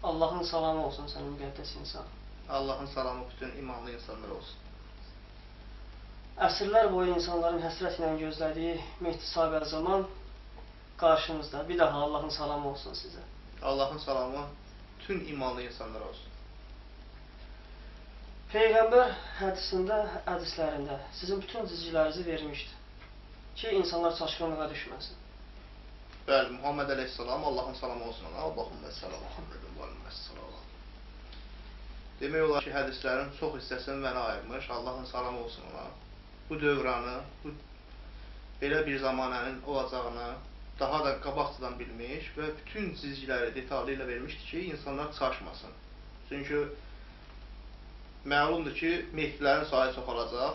Allahın salamı olsun sənin müqəddəs insan. Allahın salamı bütün imanlı insanlar olsun. Əsrlər boyu insanların həsrətlə gözlədiyi Mehdi Sahib Əl-Zaman qarşımızda. Bir daha Allahın salamı olsun sizə. Allahın salamı bütün imanlı insanlar olsun. Peyğəmbər hədislərində sizin bütün cizgilərinizi vermişdi ki, insanlar çaşqınlığa düşməsin. Bəli, Muhammed Əleyhisselam, Allahın salamı olsun ona. Allahümme selam, Muhammedin və aleyhisselam. Demək olar ki, hədislərin çox hissəsini mənə ayırmış. Allahın salamı olsun ona. Bu dövranı, belə bir zamanənin olacağını daha da qabaqcadan bilmiş və bütün cizgiləri detallı ilə vermişdir ki, insanlar çaşmasın. Çünki məlumdur ki, Mehdilərin sayı çoxalacaq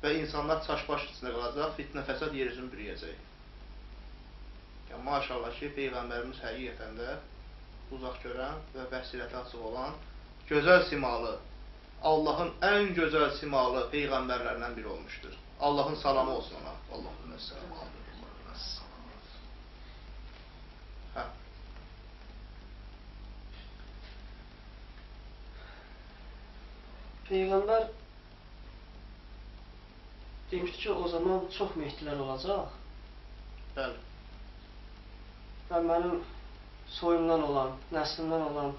və insanlar çaş-baş içində qalacaq, fitnə fəsad yer üzünü bürüyəcək. Yəni, maşallah ki, Peyğəmbərimiz həqiqətən də uzaq görən və bəsirəti açıq olan, gözəl simalı, Allahın ən gözəl simalı Peyğəmbərlərindən biri olmuşdur. Allahın salamı olsun ona. Allahümme selam. Hə. Peyğəmbər demişdi ki, o zaman çox Mehdilər olacaq. Bəli. Və mənim soyumdan olan, nəslimdən olan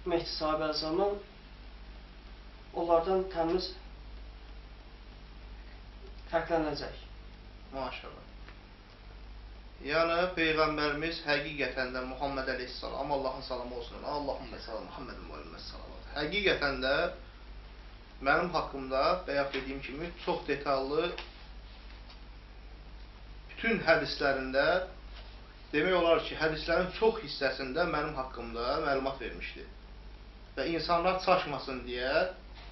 Mehdi Sahib Əl-Zaman onlardan təmiz fərqlənəcək. Maşallah. Yəni, Peyğəmbərimiz həqiqətən də Muhammed Əleyhisselam, Allahın salamı olsun ona, Allahümme selam, Muhammedin və aleyhisselam. Həqiqətən də mənim haqqımda, bəyan dediyim kimi, çox detallı bütün hədislərində demək olar ki, hədislərin çox hissəsində mənim haqqımda məlumat vermişdi. Və insanlar çaşmasın deyə,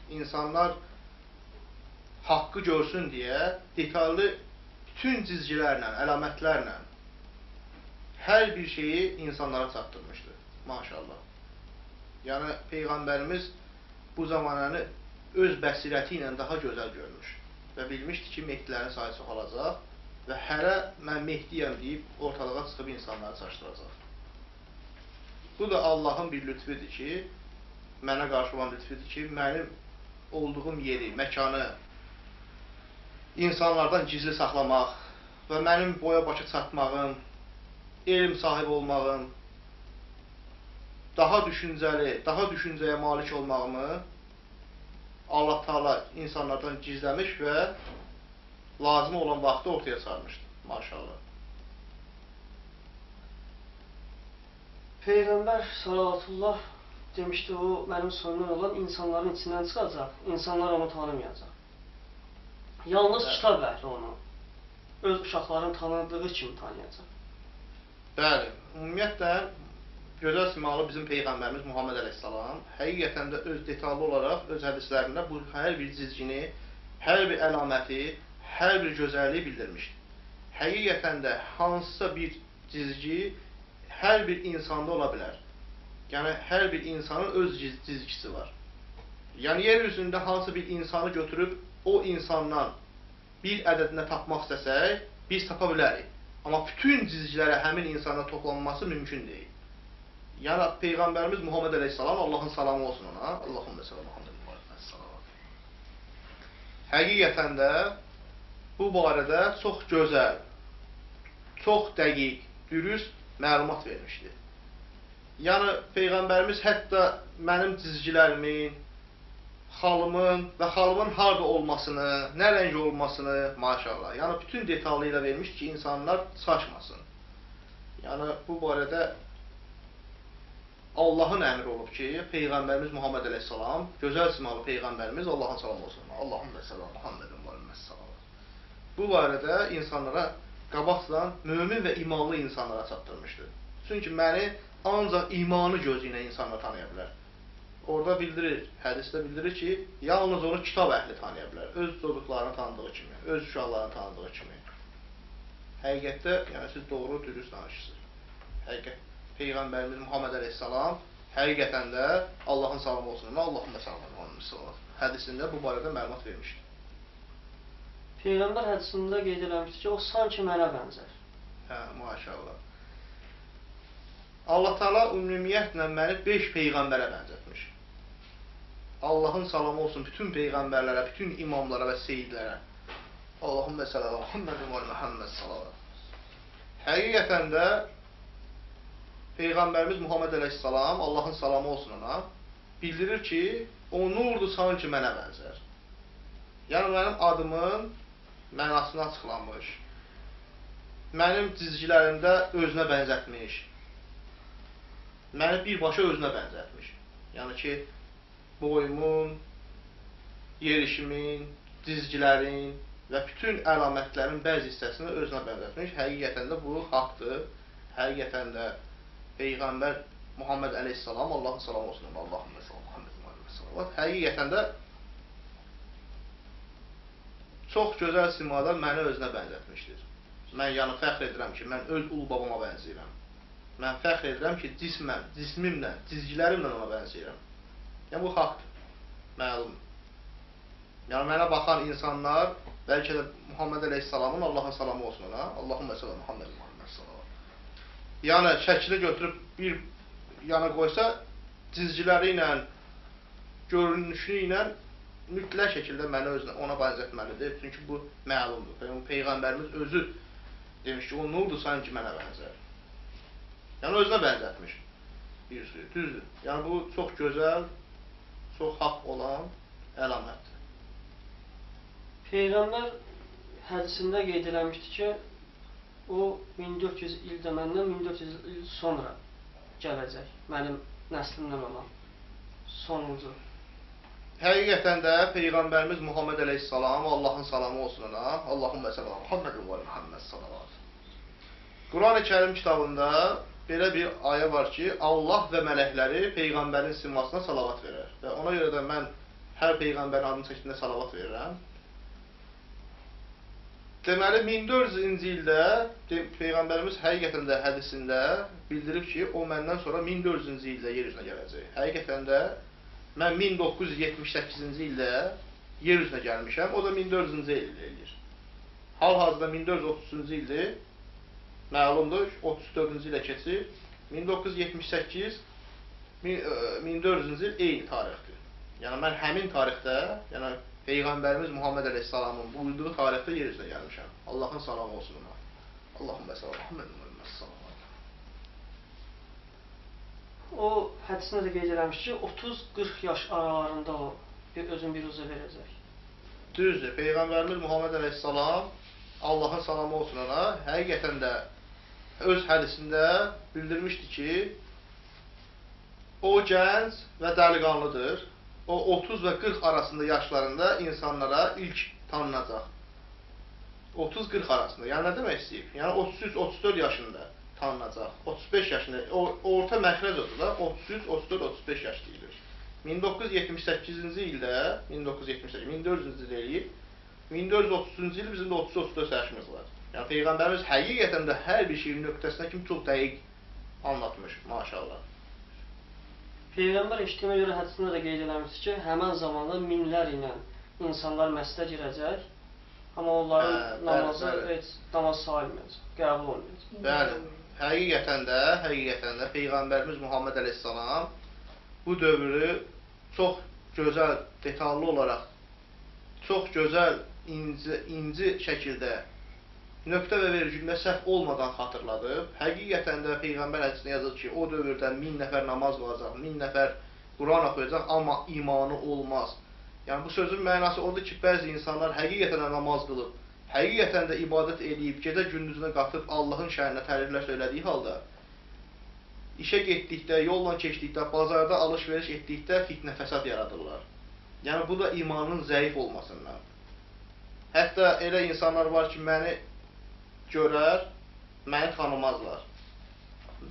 insanlar haqqı görsün deyə detallı bütün cizgilərlə, əlamətlərlə hər bir şeyi insanlara çatdırmışdı. Maşallah. Yəni, Peyğəmbərimiz bu zamanəni öz bəsirəti ilə daha gözəl görmüş və bilmişdi ki, Mehdilərin sayı çoxalacaq və hərə mən Mehdiyəm deyib ortalığa çıxıb insanları çaşdıracaq. Bu da Allahın bir lütfüdür ki, mənə qarşı olan lütfüdür ki, mənim olduğum yeri, məkanı insanlardan gizli saxlamaq və mənim boya başa çatmağım, elm sahibi olmağım, daha düşüncəli, daha düşüncəyə malik olmağımı Allah Teala insanlardan gizləmiş və lazım olan vaxtı ortaya çıxarmışdı. Maşallah. Peyğəmbər sallallahu demişdi, o mənim soyumdan olan insanların içindən çıxacaq, insanlar onu tanımayacaq. Yalnız kitab əhli onu öz uşaqların tanıdığı kimi tanıyacaq. Bəli, ümumiyyətlə gözəl simalı bizim Peyğəmbərimiz Muhammed Əleyhisselam həqiqətən də öz detallı olaraq öz hədislərində bu hər bir cizgini, hər bir əlaməti, hər bir gözəlliyi bildirmişdir. Həqiqətən də hansısa bir cizgi hər bir insanda ola bilər. Yəni, hər bir insanın öz cizgisi var. Yəni, yer üzündə hansı bir insanı götürüb o insandan bir ədədinə tapmaq istəsək, biz tapa bilərik. Amma bütün cizgilərə həmin insana toplanması mümkün deyil. Yəni, Peyğəmbərimiz Muhammed Əleyhisselam, Allahın salamı olsun ona. Allahümme selam, Muhammedin və aleyhisselam. Həqiqətən də bu barədə çox gözəl, çox dəqiq, dürüst məlumat vermişdir. Yəni, Peyğəmbərimiz hətta mənim cizgilərimin, xalımın və xalımın harada olmasını, nə rəng olmasını, maşallah, yəni bütün detallı ilə vermiş ki, insanlar çaşmasın. Yəni, bu barədə Allahın əmri olub ki, Peyğəmbərimiz Muhammed Əleyhisselam, gözəl simalı Peyğəmbərimiz Allahın salamı olsun. Allahümme selam, Muhammedin və aleyhisselam. Bu barədə insanlara qabaqdan mömin və imanlı insanlara çatdırmışdır. Çünki məni ancaq imanı gözü ilə insanlar tanıya bilər. Orada bildirir, hədisdə bildirir ki, yalnız onu kitab əhli tanıya bilər. Öz çocuklarını tanıdığı kimi, öz uşaqlarını tanıdığı kimi. Həqiqətdə, yəni siz doğru, dürüst danışırsınız. Həqiqət, Peyğəmbərimiz Muhammed Əleyhisselam həqiqətən də Allahın salamı olsun. Allahümme selam. Hədisində bu barədə məlumat vermişdir. Peyğəmbər hədisində qeyd eləmişdir ki, o sanki mənə bənzər. Hə, maşallah. Allah Teala ümumiyyətlə məni 5 peyğəmbərə bənzətmiş. Allahın salamı olsun bütün peyğəmbərlərə, bütün imamlara və seyidlərə. Allahümme sallallahu Muhammedin və Muhammed salavat. Həqiqətən də Peyğəmbərimiz Muhammed əleyhissalam, Allahın salamı olsun ona, bildirir ki, o nurdur sanki mənə bənzər. Yəni mənim adımın mənasını açıqlanmış, mənim cizgilərimdə özünə bənzətmiş, məni birbaşa özünə bənzətmiş. Yəni ki, boyumun, yerişimin, cizgilərin və bütün əlamətlərin bəzi hissəsini özünə bənzətmiş. Həqiqətən də bu haqdır. Həqiqətən də Peyğəmbər Muhammed əleyhissalam, Allahın salamı olsun, Allahümme sallallahu Muhammed. Həqiqətən də çox gözəl simada məni özünə bənzətmişdir. Mən yəni fəxr edirəm ki, mən öz ulu babama bənzəyirəm. Mən fəxr edirəm ki, cismimlə, cizgilərimlə ona bənzəyirəm. Yəni bu haqdır, məlum. Yəni mənə baxan insanlar, bəlkə də Muhammed əleyhissalamın Allahın salamı olsun ona, Allahümme sallallahu Muhammed salavat. Yəni şəkili götürüb bir yana qoysa, cizgiləri ilə, görünüşü ilə mütləq şəkildə məni ona bənzətməlidir. Çünki bu məlumdur. Peyğəmbərimiz özü demiş ki, o nurdur sanki mənə bənzər. Yəni özünə bənzətmiş. Bir sürü, düzdür. Yəni bu çox gözəl, çox haqq olan əlamətdir. Peyğəmbər hədisində qeyd eləmişdi ki, o 1400 ildə məndən 1400 il sonra gələcək, mənim nəslimdən olan sonuncu. Həqiqətən də Peyğəmbərimiz Muhammed əleyhissalam, Allahın salamı olsun ona, Allahümme sallallahu Muhammedin və Muhammed salavat. Quran-ı Kərim kitabında belə bir ayə var ki, Allah və mələkləri Peyğəmbərin simasına salavat verir. Və ona görə də mən hər Peyğəmbərin adını çəkdiyində salavat verirəm. Deməli, 1400-cü ildə Peyğəmbərimiz həqiqətən də hədisində bildirib ki, o məndən sonra 1400-cü ildə yer üzünə gələcək. Həqiqətən də mən 1978-ci ildə yer üzünə gəlmişəm, o da 1400-cü ildə eləyir. Hal-hazırda 1430-cu ildir, məlumdur, 34-cü ilə keçir. 1978, 1400-cü il eyni tarixdir. Yəni mən həmin tarixdə, yəni Peyğəmbərimiz Muhammed əleyhissalamın buyurduğu tarixdə yer üzünə gəlmişəm. Allahın salamı olsun ona. Allahümme sallallahu Muhammed salavat. O hədisində də qeyd eləmiş ki, 30-40 yaş aralarında o özün bir uza verəcək. Düzdür. Peyğəmbərimiz Muhammed əleyhissalam, Allahın salamı olsun ona, həqiqətən də öz hədisində bildirmişdi ki, o gənc və dəliqanlıdır. O 30 və 40 arasında yaşlarında insanlara ilk tanınacaq. 30-40 arasında. Yəni nə demək istəyib? Yəni 33-34 yaşında tanınacaq. 35 yaşında. Orta məxrəc odur da. 33, 34, 35 yaş deyilir. 1978-ci ildə, 1400-cü il eləyib, 1430-cu il bizim də 30-34 yaşımız var. Yəni Peyğəmbərimiz həqiqətən də hər bir şeyin nöqtəsinə kimi çox dəqiq anlatmış, maşallah. Peyğəmbər eşitdiyimə görə hədisində də qeyd eləmişdir ki, həmən zamanda minlərlə insanlar məscidə girəcək, amma onların namazı heç namaz sayılmayacaq, qəbul olmayacaq. Bəli, həqiqətən də Peyğəmbərimiz Muhammed əleyhissalam bu dövrü çox gözəl, detallı olaraq, çox gözəl, inci şəkildə nöqtə və vergüldə səhv olmadan xatırladıb. Həqiqətən də Peyğəmbər hədisində yazır ki, o dövrdə 1000 nəfər namaz qılacaq, 1000 nəfər Quran oxuyacaq, amma imanı olmaz. Yəni bu sözün mənası odur ki, bəzi insanlar həqiqətən də namaz qılıb, həqiqətən də ibadət edib, gecə gündüzünə qatıb Allahın şəhərinə təriflər söylədiyi halda, işə getdikdə, yolla keçdikdə, bazarda alış-veriş etdikdə fitnə fəsad yaradırlar. Yəni bu da imanın zəif olmasından. Hətta elə insanlar var ki, məni görər, məni tanımazlar.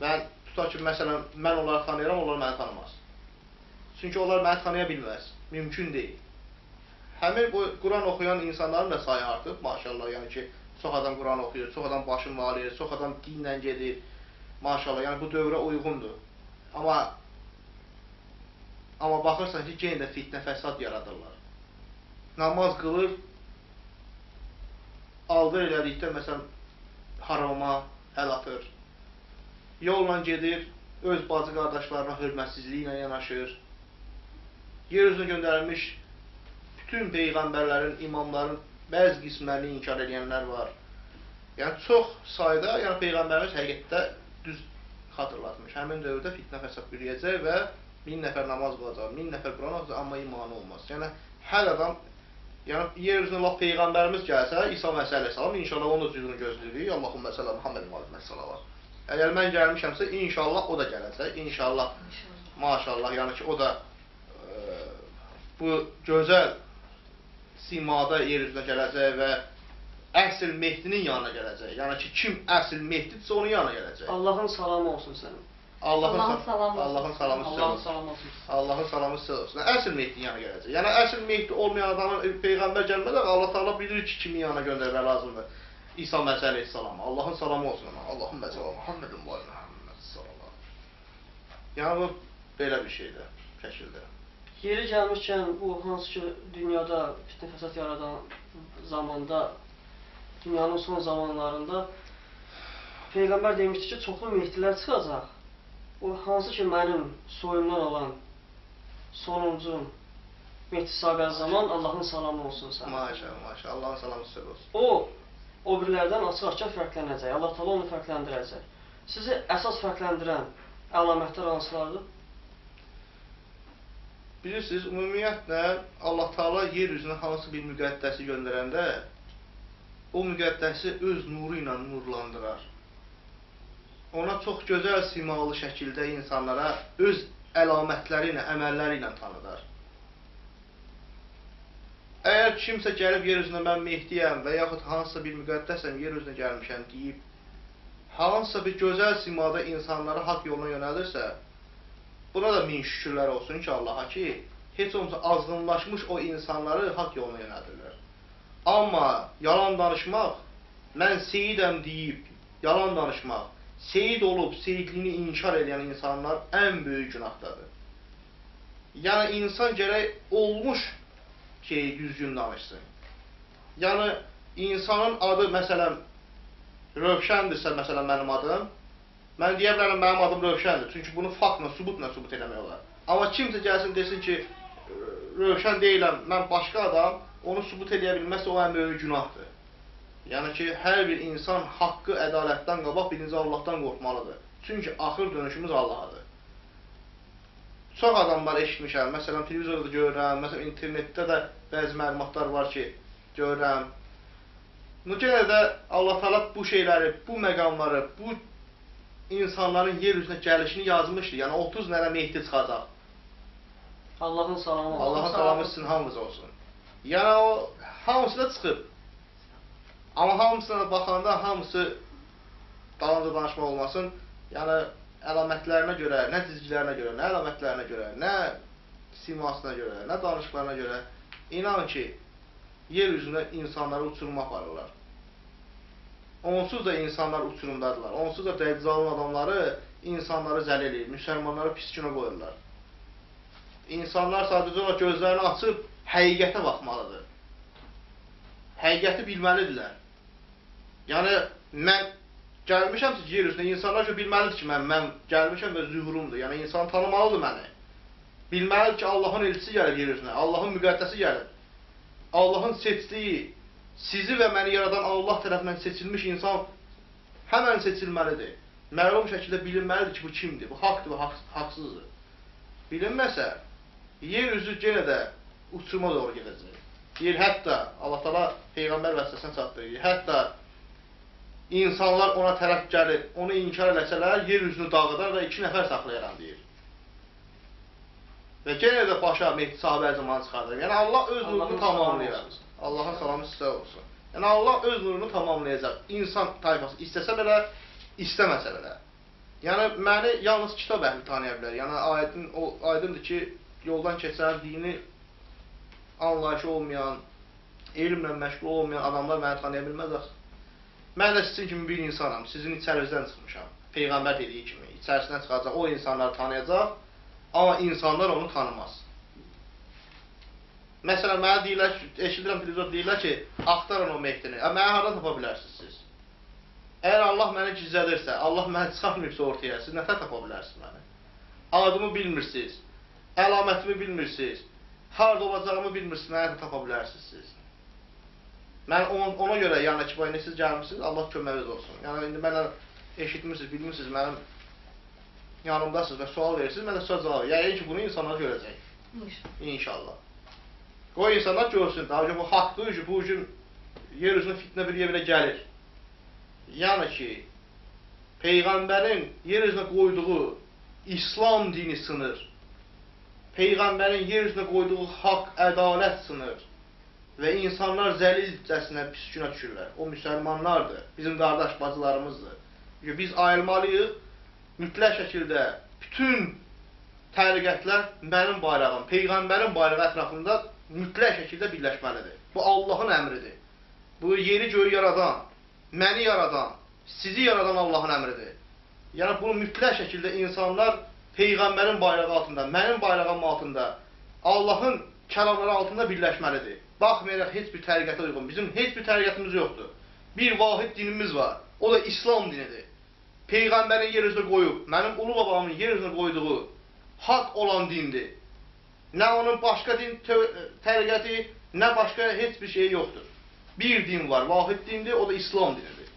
Mən tutaq ki, məsələn, mən onları tanıyıram, onlar məni tanımaz. Çünki onlar məni tanıya bilməz. Mümkün deyil. Həmin bu Quran oxuyan insanların da sayı artıb, maşallah. Yəni ki, çox adam Quran oxuyur, çox adam başını varır, çox adam dinlə gedir. Maşallah, yəni bu dövrə uyğundur. Amma baxırsan ki, yenə də fitnə fəsad yaradırlar. Namaz qılır, aldı elədikdə, məsələn, harama əl atır. Yolla gedir, öz bacı qardaşlarına hörmətsizliklə yanaşır. Yer üzünə göndərilmiş bütün peyğəmbərlərin, imamların bəzi qismlərini inkar edənlər var. Yəni çox sayda, yəni peyğəmbərimiz həqiqətdə düz xatırlatmış. Həmin dövrdə fitnə fəsad bürüyəcək və 1000 nəfər namaz qılacaq, 1000 nəfər Quran oxuyacaq, amma imanı olmaz. Yəni hər adam, yəni yer üzünə laf peyğəmbərimiz gəlsə, İsa Məsih əleyhissalam, inşallah onun da cüzünü gözləyirik. Allahümmə səlam Muhammed Muhammed salavat. Əgər mən gəlmişəmsə, inşallah o da gələcək. İnşallah, maşallah, yəni ki, o da bu gözəl simada yer üzünə gələcək və əsl Mehdinin yanına gələcək. Yəni ki, kim əsl Mehdidirsə onun yanına gələcək. Allahın salamı olsun sənin. Allahın salamı sizə olsun. Allahın salamı sizə olsun. Əsl Mehdinin yanına gələcək. Yəni əsl Mehdi olmayan adamın peyğəmbər gəlmədən Allah Taala bilir ki, kimin yanına göndərmək lazımdır. İsa Məsih əleyhissalam. Allahın salamı olsun ona. Allahümmə səlam Muhammedin və Muhammed sallallahu. Yəni bu belə bir şeydir, şəkildə. Yeri gəlmişkən bu hansı ki dünyada fitnə fəsad yaradan zamanda, dünyanın son zamanlarında peyğəmbər demişdi ki, çoxlu mehdilər çıxacaq. O hansı ki mənim soyumdan olan sonuncum Mehdi Saqar zaman Allahın salamı olsun sənə. Maşallah, maşallah. Allahın salamı sizə olsun. O birilərdən açıq-açıq fərqlənəcək. Allah Taala onu fərqləndirəcək. Sizi əsas fərqləndirən əlamətlər hansılardır? Bilirsiniz, ümumiyyətlə Allah Taala yer üzünə hansı bir müqəddəsi göndərəndə o müqəddəsi öz nuru ilə nurlandırar. Ona çox gözəl simalı şəkildə insanlara öz əlamətləri ilə, əməlləri ilə tanıdar. Əgər kimsə gəlib yer üzünə mən Mehdiyəm və yaxud hansısa bir müqəddəsəm, yer üzünə gəlmişəm deyib, hansısa bir gözəl simada insanları haqq yoluna yönəldirsə, buna da min şükürlər olsun ki Allaha ki, heç olmasa azğınlaşmış o insanları haqq yoluna yönəldirlər. Amma yalan danışmaq, mən seyidəm deyib, yalan danışmaq, seyid olub, seyidliyini inkar edən insanlar ən böyük günahdadır. Yəni, insan gərək olmuş ki, düzgün danışsın. Yəni, insanın adı, məsələn, Rövşəndirsə, məsələn, mənim adım, mən deyə bilərəm, mənim adım Rövşəndir. Çünki bunu faktla, sübutla sübut eləmək olar. Amma kimsə gəlsin, desin ki, Rövşən deyiləm, mən başqa adam, onu sübut eləyə bilməzsə, o ən böyük günahdır. Yəni ki, hər bir insan haqqı, ədalətdən qabaq birinci Allahdan qorxmalıdır. Çünki axır dönüşümüz Allahadır. Çox adamlar eşitmişəm, məsələn, televizorda görürəm, məsələn, internetdə də bəzi məlumatlar var ki, görürəm. Yenə də Allah Taala bu şeyləri, bu məqamları, bu insanların yer üzünə gəlişini yazmışdır. Yəni 30 nərə Mehdi çıxacaq. Allahın salamı olsun. Allahın salamı sizin hamınıza olsun. Yəni o hamısı da çıxıb. Amma hamısına baxanda hamısı dalınca danışmaq olmasın. Yəni əlamətlərinə görə, nə cizgilərinə görə, nə əlamətlərinə görə, nə simasına görə, nə danışıqlarına görə inan ki, yer üzündə insanları uçuruma aparırlar. Onsuz da insanlar uçurumdadırlar. Onsuz da Dəccalın adamları insanları zəl eləyir, müsəlmanları pis günə qoyurlar. İnsanlar sadəcə olaraq gözlərini açıb həqiqətə baxmalıdır. Həqiqəti bilməlidirlər. Yəni, mən gəlmişəm ki, yer üzrə, insanlar ki, bilməlidir ki, mən gəlmişəm və zühurumdur. Yəni, insan tanımalıdır məni. Bilməlidir ki, Allahın elçisi gəlib yer üzrə, Allahın müqəddəsi gəlib. Allahın seçdiyi, sizi və məni yaradan Allah tərəfindən seçilmiş insan həmən seçilməlidir. Məlum şəkildə bilinməlidir ki, bu kimdir, bu haqdır və haqsızdır. Bilinməsə, yer üzü yenə də uçuruma doğru gedəcək. Deyir, hətta Allah Taala Peyğəmbər vəsiləsinə çatdırır. Hətta insanlar ona tərəf gəlir, onu inkar eləsələr, yer üzünü dağıdar və 2 nəfər saxlayaram, deyir. Və yenə də başa Mehdi sahabə zamanı çıxardır. Yəni Allah öz nurunu tamamlayacaq. Allahın salamı sizə olsun. Yəni Allah öz nurunu tamamlayacaq. İnsan tayfası istəsə belə, istəməsə belə. Yəni məni yalnız kitab əhli tanıya bilər. Yəni aydındır ki, yoldan keçən, dini anlayışı olmayan, elmlə məşğul olmayan adamlar məni tanıya bilməz axı. Mən də sizin kimi bir insanam, sizin içərinizdən çıxmışam. Peyğəmbər dediyi kimi, içərisindən çıxacaq, o insanları tanıyacaq, amma insanlar onu tanımaz. Məsələn, mənə deyirlər ki, eşidirəm televizor deyirlər ki, axtarın o Mehdini. Mənə harada tapa bilərsiniz siz? Əgər Allah məni gizlədirsə, Allah məni çıxarmırsa ortaya, siz nətər tapa bilərsiniz məni? Adımı bilmirsiniz, əlamətimi bilmirsiniz, harada olacağımı bilmirsiniz, məni tapa bilərsiniz siz. Mən ona görə yəni ki, siz gəlmişsiniz, Allah köməyiniz olsun. Yəni, indi mənə eşitmirsiniz, bilmirsiniz, mənim yanımdasınız və sual verirsiniz, mən də söz cavab. Yəni ki, bunu insanlar görəcək. İnşallah. Qoy insanlar görsün, daha bu haqdır ki, bu gün yer üzünə fitnə bir yerə gəlir. Yəni ki, Peyğəmbərin yer üzünə qoyduğu İslam dini sınır. Peyğəmbərin yer üzünə qoyduğu haqq, ədalət sınır. Və insanlar zəlilcəsinə pis günə düşürlər. O müsəlmanlardır, bizim qardaş bacılarımızdır. Çünki biz ayılmalıyıq, mütləq şəkildə bütün təriqətlər mənim bayrağım, Peyğəmbərin bayrağı ətrafında mütləq şəkildə birləşməlidir. Bu Allahın əmridir. Bu yeri göyü yaradan, məni yaradan, sizi yaradan Allahın əmridir. Yəni bunu mütləq şəkildə insanlar Peyğəmbərin bayrağı altında, mənim bayrağım altında, Allahın kəlamları altında birləşməlidir. Baxmayaraq heç bir təriqətə uyğun. Bizim heç bir təriqətimiz yoxdur. Bir vahid dinimiz var. O da İslam dinidir. Peyğəmbərin yer üzünə qoyub, mənim ulu babamın yer üzünə qoyduğu haqq olan dindir. Nə onun başqa din təriqəti, nə başqa heç bir şey yoxdur. Bir din var, vahid dindir, o da İslam dinidir.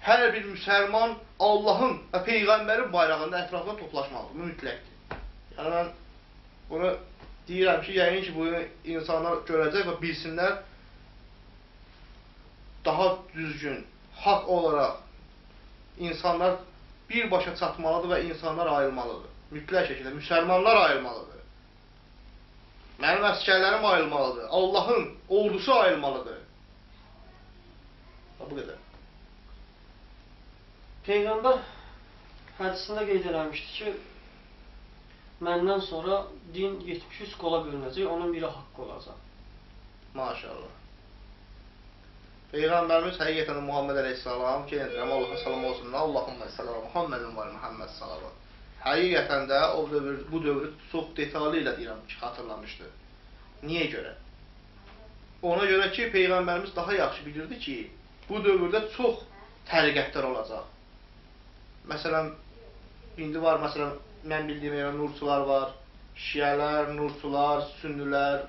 Hər bir müsəlman Allahın və Peyğəmbərin bayrağında ətrafında toplaşmalıdır. Bu mütləqdir. Yəni mən bunu deyirəm ki, yəqin ki, bunu insanlar görəcək və bilsinlər, daha düzgün, haqq olaraq insanlar birbaşa çatmalıdır və insanlar ayrılmalıdır. Mütləq şəkildə müsəlmanlar ayrılmalıdır. Mənim əskərlərim ayrılmalıdır. Allahın ordusu ayrılmalıdır. Bu qədər. Peyğəmbər hədisində qeyd eləmişdi ki, məndən sonra din 73 qola bölünəcək, onun biri haqqı olacaq. Maşallah. Peyğəmbərimiz həqiqətən Muhammed əleyhissalam, ki, Allahın salamı olsun, Allahümmə salam, Muhammedin var, Muhammed salavat. Həqiqətən də bu dövrü çox detallı ilə deyirəm ki, xatırlamışdı. Niyə görə? Ona görə ki, Peyğəmbərimiz daha yaxşı bilirdi ki, bu dövrdə çox təriqətlər olacaq. Məsələn, indi var, məsələn, mən bildiyim yerə nurçular var, şiələr, nurçular, sünnülər,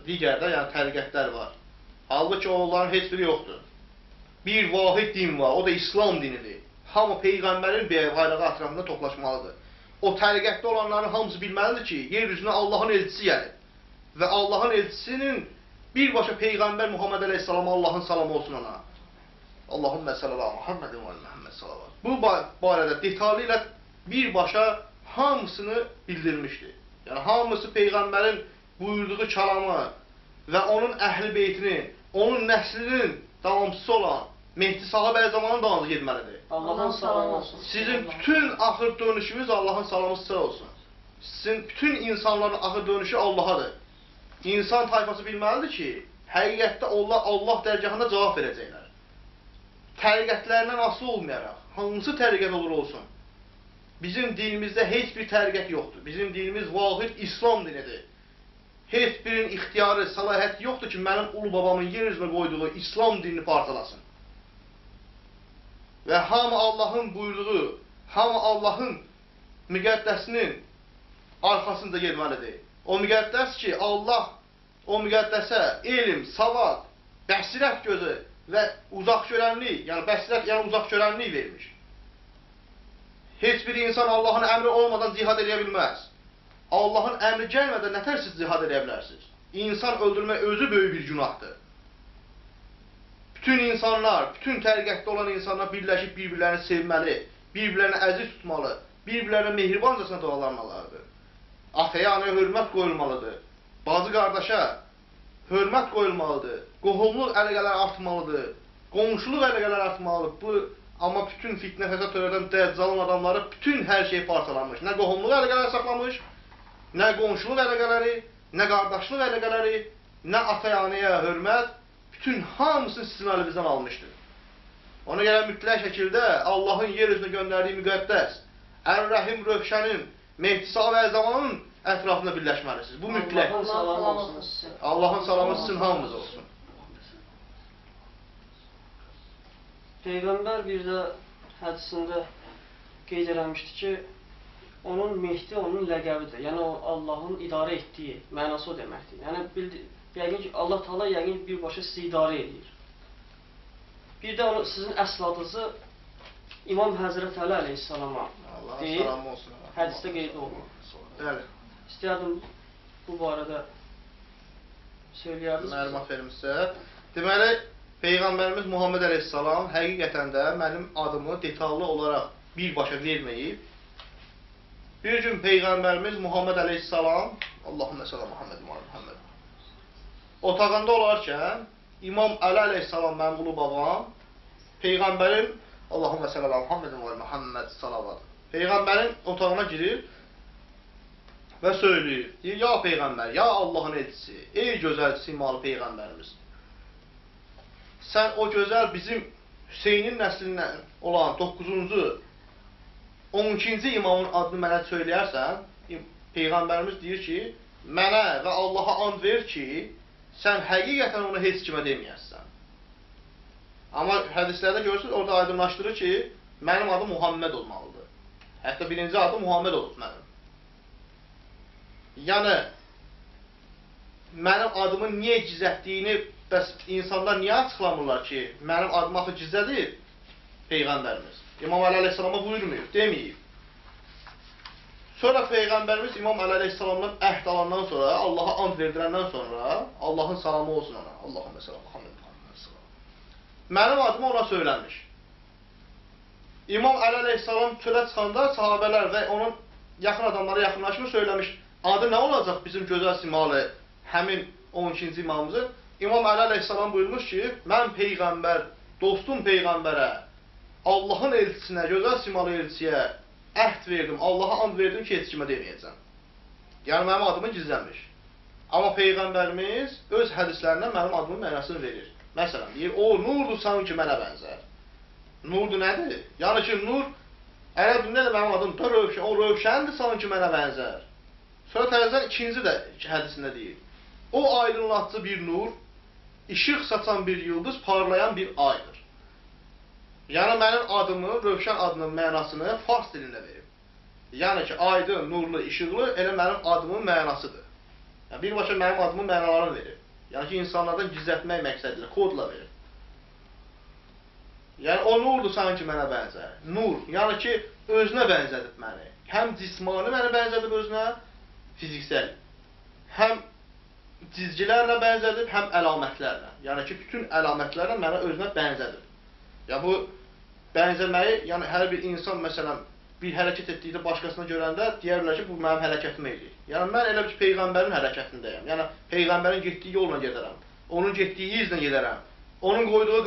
digər də yəni təriqətlər var. Halbuki onların heç biri yoxdur. Bir vahid din var, o da İslam dinidir. Hamı Peyğəmbərin bayrağı ətrafında toplaşmalıdır. O təriqətdə olanların hamısı bilməlidir ki, yer üzünə Allahın elçisi gəlir. Və Allahın elçisinin birbaşa Peyğəmbər Muhammed əleyhissalam, Allahın salamı olsun ona. Allahümmə sallallahu Muhammedin və Muhammed salavat. Bu barədə detallı ilə birbaşa hamısını bildirmişdir. Yəni hamısı Peyğəmbərin buyurduğu kəlamı və onun əhl-i beytinin, onun nəslinin davamçısı olan Mehdi sahabə zamanın davamı getməlidir. Allahın salamı olsun. Sizin bütün axır dönüşünüz Allahın salamı sizə olsun. Sizin bütün insanların axır dönüşü Allahadır. İnsan tayfası bilməlidir ki, həqiqətdə Allah dərgahında cavab verəcəklər. Təriqətlərindən asılı olmayaraq, hansı təriqət olur olsun, bizim dinimizdə heç bir təriqət yoxdur. Bizim dinimiz vahid İslam dinidir. Heç birinin ixtiyarı, səlahiyyəti yoxdur ki, mənim ulu babamın yer üzünə qoyduğu İslam dinini parçalasın. Və hamı Allahın buyurduğu, hamı Allahın müqəddəsinin arxasında getməlidir. O müqəddəs ki, Allah o müqəddəsə elm, savad, bəsirət gözü və uzaq görənlik, yəni bəsirət, yəni uzaq görənlik vermiş. Heç bir insan Allahın əmri olmadan cihad edə bilməz. Allahın əmri gəlmədən nətər siz cihad edə bilərsiniz? İnsan öldürmək özü böyük bir günahdır. Bütün insanlar, bütün təriqətdə olan insanlar birləşib bir-birlərini sevməli, bir-birlərini əziz tutmalı, bir-birlərinə mehribancasına davranmalıdır. Ataya, anaya hörmət qoyulmalıdır. Bacı qardaşa hörmət qoyulmalıdır. Qohumluq əlaqələr artmalıdır. Qonşuluq əlaqələr artmalıdır. Amma bütün fitnə fəsad törədən dəccalın adamları bütün hər şeyi parçalanmış. Nə qohumluq əlaqələri saxlamış, nə qonşuluq əlaqələri, nə qardaşlıq əlaqələri, nə ataya, anaya hörmət, bütün hamısını sizin əlinizdən almışdır. Ona görə mütləq şəkildə Allahın yer üzünə göndərdiyi müqəddəs, Ər-Rəhim Rövşənin, Mehdi sahabə zamanın ətrafında birləşməlisiniz. Bu mütləq. Allahın salamı olsun sizə. Allahın salamı sizin hamınız olsun. Peyğəmbər bir də hədisində qeyd eləmişdi ki, onun Mehdi onun ləqəbidir. Yəni o Allahın idarə etdiyi mənası o deməkdir. Yəni yəqin ki, Allah Taala yəqin birbaşa sizi idarə edir. Bir də onu sizin əsl adınızı İmam Həzrət Əli əleyhissalama deyil. Hədisdə qeyd olunur. Bəli. İstəyərdim bu barədə söyləyərdiniz. Məlumat verim sizə. Deməli, Peyğəmbərimiz Muhammed əleyhissalam həqiqətən də mənim adımı detallı olaraq birbaşa verməyib. Bir gün Peyğəmbərimiz Muhammed əleyhissalam, Allahümme sallam Muhammed Muhammed, otağında olarkən İmam Əli əleyhissalam, mənim ulu babam, Peyğəmbərin, Allahümme sallam Muhammed Muhammed salavat, Peyğəmbərin otağına girir və söyləyir, deyir, ya Peyğəmbər, ya Allahın elçisi, ey gözəl simalı Peyğəmbərimiz, sən o gözəl bizim Hüseynin nəslindən olan 9-cu, 12-ci imamın adını mənə söyləyərsən, Peyğəmbərimiz deyir ki, mənə və Allaha and ver ki, sən həqiqətən onu heç kimə deməyəsən. Amma hədislərdə görürsünüz, orada aydınlaşdırır ki, mənim adım Muhammed olmalıdır. Hətta birinci adım Muhammed olur mənim. Yəni, mənim adımın niyə gizlətdiyini bəs insanlar niyə açıqlamırlar ki, mənim adım axı gizlədir Peyğəmbərimiz? İmam Əli əleyhissalama buyurmuyor, deməyib. Sonra Peyğəmbərimiz İmam Əli əleyhissalamdan əhd alandan sonra, Allaha and verdirəndən sonra, Allahın salamı olsun ona. Allahümme selam, Muhammed selam. Mənim adımı ona söyləmiş. İmam Əli əleyhissalam çölə çıxanda sahabələr və onun yaxın adamları yaxınlaşmış, söyləmiş, adı nə olacaq bizim gözəl simalı, həmin 12-ci imamımızın? İmam Əli əleyhissalam buyurmuş ki, mən Peyğəmbər, dostum Peyğəmbərə, Allahın elçisinə, gözəl simalı elçiyə əhd verdim, Allaha and verdim ki, heç kimə deməyəcəm. Yəni, mənim adımı gizlənmiş. Amma Peyğəmbərimiz öz hədislərindən mənim adımın mənasını verir. Məsələn, deyir, o nurdur sanki mənə bənzər. Nurdur nədir? Yəni ki, nur, ərəbində də mənim adım da rövşən, o rövşəndir sanki mənə bənzər. Sonra təzədən ikinci də hədisində deyir. O aydınlatıcı bir nur, işıq saçan bir yıldız, parlayan bir aydır. Yəni, mənim adımı, Rövşən adının mənasını fars dilində verib. Yəni ki, aydın, nurlu, işıqlı, elə mənim adımın mənasıdır. Yəni, birbaşa mənim adımın mənalarını verib. Yəni ki, insanlardan gizlətmək məqsədilə, kodla verib. Yəni, o nurdur sanki mənə bənzər. Nur, yəni ki, özünə bənzədib məni. Həm cismani mənə bənzədib özünə, fiziksel. Həm cizgilərlə bənzədib, həm əlamətlərlə. Yəni ki, bütün əlamətlərlə mənə özünə bənzədib. Ya bu bənzəməyi, yəni hər bir insan məsələn bir hərəkət etdikdə başqasına görəndə deyərlər ki, bu mənim hərəkətim edir. Yəni mən elə bir Peyğəmbərin hərəkətindəyəm. Yəni Peyğəmbərin getdiyi yolla gedərəm. Onun getdiyi izlə gedərəm. Onun qoyduğu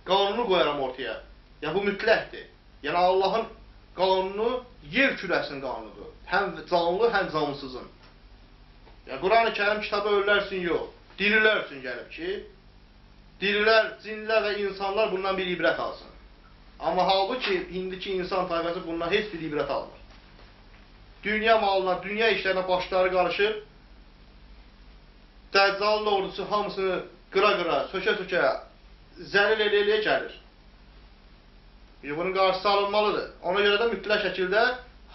qanunu qoyaram ortaya. Yəni bu mütləqdir. Yəni Allahın qanunu yer kürəsinin qanunudur. Həm canlı, həm cansızın. Yəni Quran-ı Kərim kitabı ölülər üçün yox, dirilər üçün gəlib ki, dirilər, cinlər və insanlar bundan bir ibrət alsın. Amma halbuki, indiki insan tayfası bundan heç bir ibrət almır. Dünya malına, dünya işlərinə başları qarışır, Dəccalın ordusu hamısını qıra-qıra, sökə-sökə, zəlil eləyə gəlir. Bunun qarşısı alınmalıdır. Ona görə də mütləq şəkildə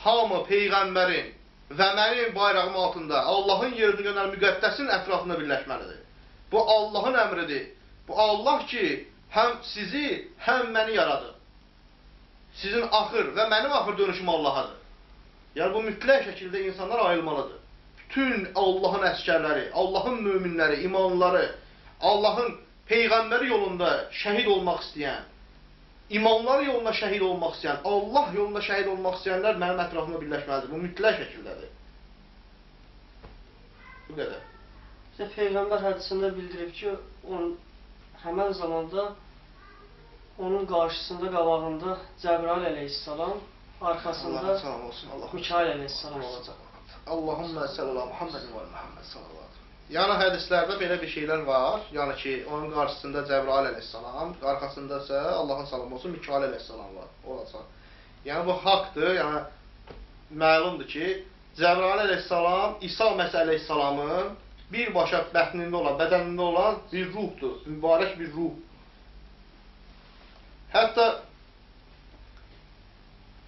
hamı Peyğəmbərin və mənim bayrağım altında Allahın yerini göndərən müqəddəsin ətrafında birləşməlidir. Bu Allahın əmridir. Bu Allah ki, həm sizi, həm məni yaradır. Sizin axır və mənim axır dönüşüm Allahadır. Yəni bu mütləq şəkildə insanlar ayılmalıdır. Bütün Allahın əskərləri, Allahın möminləri, imanları, Allahın Peyğəmbəri yolunda şəhid olmaq istəyən, İmanlar yolunda şəhid olmaq istəyən, Allah yolunda şəhid olmaq istəyənlər mənim ətrafımda birləşməlidir. Bu mütləq şəkildədir. Bu qədər. İşte Peyğəmbər hədisində bildirib ki, həmən zamanda onun qarşısında, qabağında Cəbrail əleyhissalam, arxasında Mikail əleyhissalam olacaq. Allahümme sallallahu Muhammedin və Muhammed sallallahu. Yəni hədislərdə belə bir şeylər var. Yəni ki, onun qarşısında Cəbrail əleyhissalam, arxasında isə Allahın salamı olsun Mikail əleyhissalam var. Olacaq. Yəni bu haqdır. Yəni məlumdur ki, Cəbrail əleyhissalam İsa Məsih əleyhissalamın birbaşa bətnində olan, bədənində olan bir ruhdur. Mübarək bir ruh. Hətta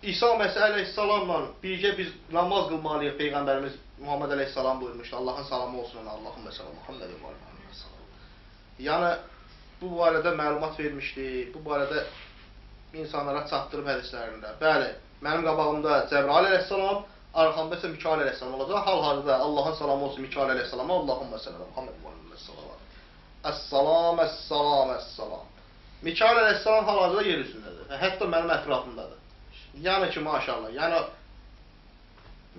İsa Məsih əleyhissalamla birgə biz namaz qılmalıyıq. Peyğəmbərimiz Muhammed əleyhissalam buyurmuşdu. Allahın salamı olsun ona. Allahümme səlam Muhammedin və Muhammedin salam. Yəni bu barədə məlumat vermişdi. Bu barədə insanlara çatdırıb hədislərində. Bəli, mənim qabağımda Cəbrail əleyhissalam, arxamda isə Mikail əleyhissalam olacaq. Hal-hazırda Allahın salamı olsun Mikail əleyhissalama. Allahümme səlam Muhammedin və Muhammedin salam. Əs-salam, əs-salam, əs-salam. Mikail əleyhissalam hal-hazırda yer üzündədir. Hətta mənim ətrafımdadır. Yəni ki, maşallah. Yəni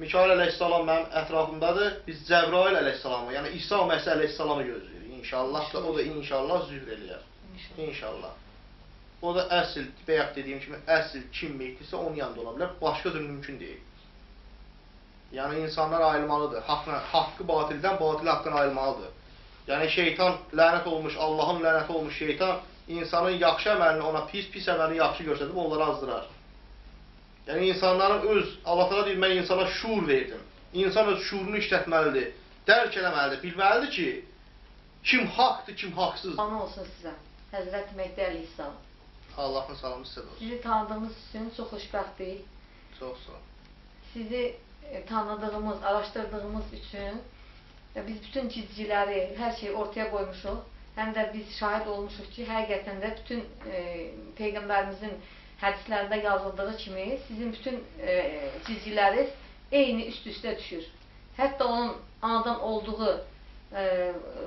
Mikail əleyhissalam mənim ətrafımdadır. Biz Cəbrail əleyhissalamı, yəni İsa Məsih əleyhissalamı gözləyirik. İnşallah da o da inşallah zühr eləyər. İnşallah. O da əsl, bayaq dediyim kimi, əsl kim meyitdirsə onun yanında ola bilər. Başqa cür mümkün deyil. Yəni insanlar ayılmalıdır. Haqqı batildən, batili haqqdan ayılmalıdır. Yəni şeytan lənət olmuş, Allahın lənəti olmuş şeytan insanın yaxşı əməlini ona pis əməlini yaxşı göstərib onları azdırar. Yəni insanların Allah təala deyir, mən insana şuur verdim. İnsan öz şuurunu işlətməlidir, dərk eləməlidir, bilməlidir ki, kim haqdır, kim haqsız. Salam olsun sizə, Həzrət Mehdi əleyhissalam. Allahın salamı sizə olsun. Sizi tanıdığımız üçün çox xoşbəxtlik. Çox sağ olun. Sizi tanıdığımız, araşdırdığımız üçün biz bütün cizgiləri, hər şeyi ortaya qoymuşuq. Həm də biz şahid olmuşuq ki, həqiqətən də bütün Peyğəmbərimizin hədislərində yazıldığı kimi sizin bütün cizgiləriniz eyni üst-üstə düşür. Hətta onun anadan olduğu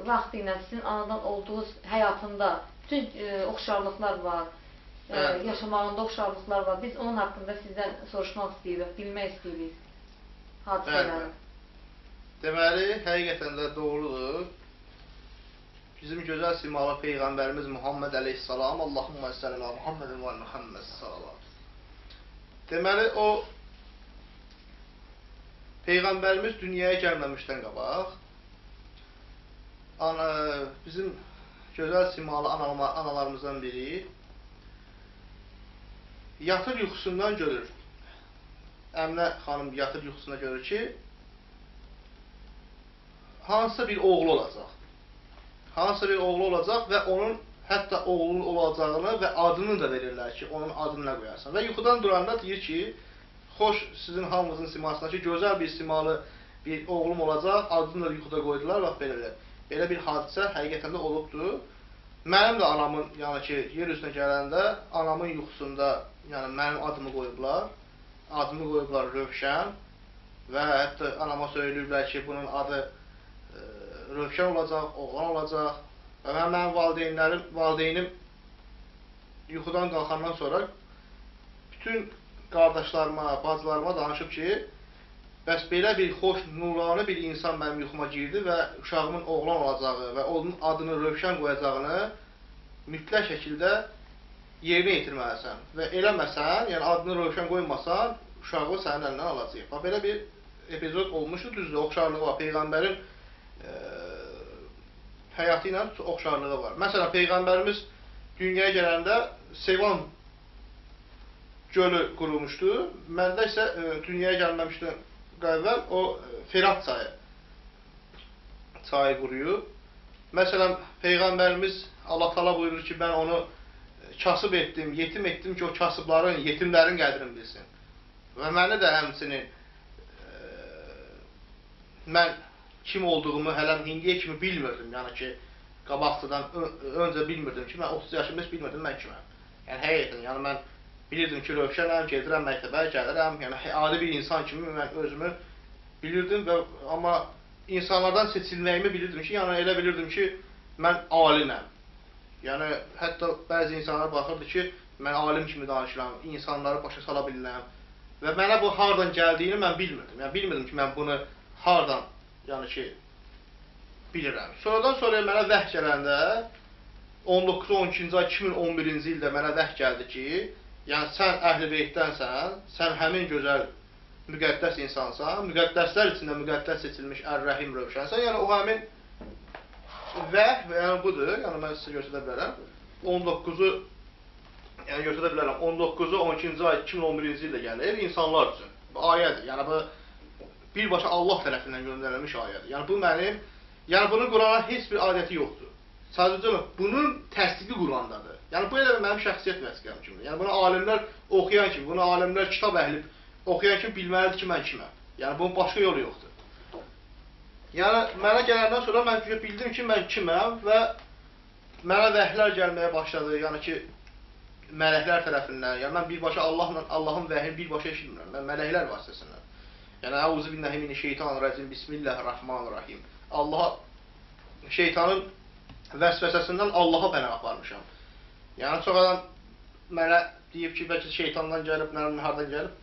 vaxtı ilə sizin anadan olduğunuz həyatında bütün oxşarlıqlar var, yaşamağında oxşarlıqlar var. Biz onun haqqında sizdən soruşmaq istəyirik, bilmək istəyirik hadisələri. Deməli, həqiqətən də doğrudur. Bizim gözəl simalı Peyğəmbərimiz Muhammed əleyhissalam, Allahümme sələ Muhammedin və Muhammed salam. Deməli, o Peyğəmbərimiz dünyaya gəlməmişdən qabaq, bizim gözəl simalı analarımızdan biri yatır yuxusundan görür. Əminə xanım yatır yuxusunda görür ki, hansısa bir oğlu olacaq. Hansısa bir oğlu olacaq və onun hətta oğlunun olacağını və adını da verirlər ki, onun adını nə qoyarsan. Və yuxudan duranda deyir ki, xoş sizin hamınızın simasına ki, gözəl bir simalı bir oğlum olacaq, adını da yuxuda qoydular, bax belə. Belə bir hadisə həqiqətən də olubdur. Mənim də anamın, yəni ki, yer üzünə gələndə anamın yuxusunda, yəni mənim adımı qoyublar. Adımı qoyublar Rövşən və hətta anama söyləyiblər ki, bunun adı Rövşən olacaq, oğlan olacaq. Və mənim valideynim yuxudan qalxandan sonra bütün qardaşlarıma, bacılarıma danışıb ki, bəs belə bir xoş, nurani bir insan mənim yuxuma girdi və uşağımın oğlan olacağı və onun adını Rövşən qoyacağını mütləq şəkildə yerinə yetirməlisən. Və eləməsən, yəni adını Rövşən qoymasan, uşağı sənin əlindən alacaq. Belə bir epizod olmuşdur, düzdür, oxşarlığı var. Peyğəmbərin həyatı ilə oxşarlığı var. Məsələn, Peyğəmbərimiz dünyaya gələndə Sevan gölü qurulmuşdu. Məndə isə dünyaya gəlməmişdən əvvəl o Ferat çayı quruyub. Məsələn, Peyğəmbərimiz Allah təala buyurur ki, mən onu kasıb etdim, yetim etdim ki, o kasıbların, yetimlərin qədrini bilsin. Və məni də həmçinin mən kim olduğumu hələm indiyə kimi bilmirdim. Yəni ki, qabaqcadan öncə bilmirdim ki, mən 30 yaşımda heç bilmirdim mən kiməm. Yəni həqiqətən, yəni mən bilirdim ki, Rövşənəm, gedirəm məktəbə, gəlirəm. Yəni adi bir insan kimi mən özümü bilirdim və amma insanlardan seçilməyimi bilirdim ki, yəni elə bilirdim ki, mən aliməm. Yəni hətta bəzi insanlar baxırdı ki, mən alim kimi danışıram, insanları başa sala bilirəm. Və mənə bu hardan gəldiyini mən bilmirdim. Yəni bilmirdim ki, mən bunu hardan yəni ki, bilirəm. Sonradan sonra mənə vəh gələndə 19-12-ci ay 2011-ci ildə mənə vəh gəldi ki, yəni sən əhl-i beytdənsən, sən həmin gözəl müqəddəs insansan, müqəddəslər içində müqəddəs seçilmiş Ər-Rəhim Rövşənsən. Yəni o həmin vəh, yəni budur, yəni mən sizə göstərə bilərəm. 19-u 12-ci ay 2011-ci ildə gəlir insanlar üçün. Bu ayədir. Yəni bu birbaşa Allah tərəfindən göndərilmiş ayədir. Yəni bu mənim, yəni bunun Qurana heç bir adəti yoxdur. Sadəcə olaraq bunun təsdiqi Qurandadır. Yəni bu elə mənim şəxsiyyət vəsiqəm kimi. Yəni bunu alimlər oxuyan kimi, bunu alimlər kitab əhli oxuyan kimi bilməlidir ki, mən kiməm. Yəni bunun başqa yolu yoxdur. Yəni mənə gələndən sonra mən bildim ki, mən kiməm və mənə vəhlər gəlməyə başladı. Yəni ki, mələklər tərəfindən. Yəni mən birbaşa Allahın vəhini birbaşa eşitmirəm. Mən mələklər vasitəsindən. Yəni Əuzu billahi mineşşeytanirracim. Bismillahirrahmanirrahim. Allah şeytanın vəsvəsəsindən Allaha pənah aparmışam. Yəni çox adam mənə deyib ki, bəlkə şeytandan gəlib, mənim hardan gəlib.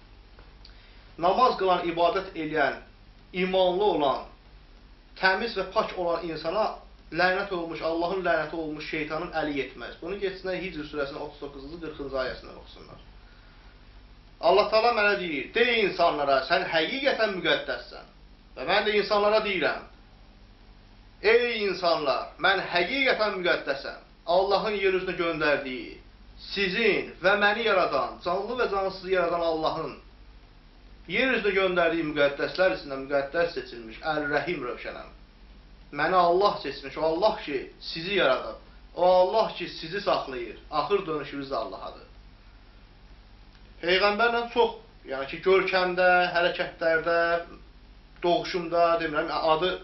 Namaz qılan, ibadət eləyən, imanlı olan, təmiz və pak olan insana lənət olmuş, Allahın lənəti olmuş şeytanın əli yetməz. Bunu geçsinlər Hicr surəsinin 39-cu 40-cı ayəsindən oxusunlar. Allah Teala mənə deyir, de insanlara, sən həqiqətən müqəddəssən. Və mən də insanlara deyirəm, ey insanlar, mən həqiqətən müqəddəsəm. Allahın yer üzünə göndərdiyi, sizin və məni yaradan, canlı və cansız yaradan Allahın yer üzünə göndərdiyi müqəddəslər içində müqəddəs seçilmiş, Əl-Rəhim Rövşənəm. Məni Allah seçmiş, o Allah ki, sizi yaradıb, o Allah ki, sizi saxlayır, axır dönüşünüz də Allahadır. Peyğəmbərlə çox, yəni ki, görkəmdə, hərəkətlərdə, doğuşumda, demirəm, adı,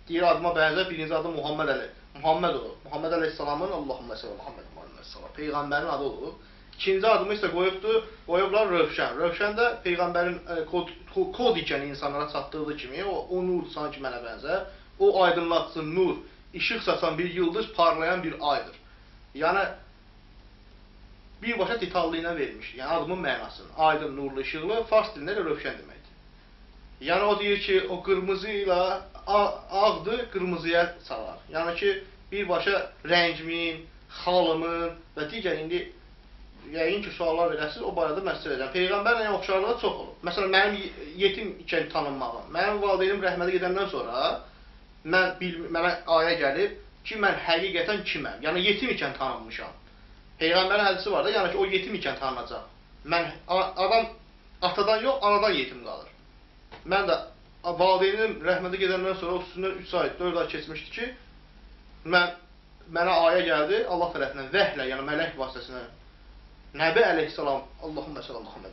deyir adıma bənzər, birinci adı Muhammed Əli. Muhammed olur. Muhammed Əleyhisselamın Allahümme sallallahu Muhammed sallallahu Peyğəmbərin adı olur. İkinci adımı isə qoyublar Rövşən. Rövşən də Peyğəmbərin kod ikən insanlara çatdırdığı kimi, o nur sanki mənə bənzər. O aydınlatsın nur, işıq saçan bir yıldız, parlayan bir aydır. Yəni, birbaşa detallıyla verilmiş. Yəni, adımın mənasını. Aydın, nurlu, işıqlı, fars dilində də Rövşən deməkdir. Yəni, o deyir ki, o qırmızı ilə ağdır, qırmızıya salar. Yəni ki, birbaşa rəngimin, xalımın və digər indi yəqin ki, suallar verəsiniz, o barədə mən sizə verəcəm. Peyğəmbərlə oxşarlığı çox olur. Məsələn, mənim yetim ikən tanınmağım. Mənim valideynim rəhmətə gedəndən sonra mənə ayə gəlib ki, mən həqiqətən kiməm? Yəni, yetim ikən tanınmışam. Peyğəmbərin hədisi var da, yəni ki, o yetim ikən tanınacaq. Adam atadan yox, anadan yetim qalır. Mən də valideynim rəhmətə gedəndən sonra üstündən 3 ay, 4 ay keçmişdi ki, mənə ayə gəldi, Allah tərəfindən vəhlə, yəni mələk vasitəsindən, Nəbi əleyhissalam, Allahümme sallallahu Muhammed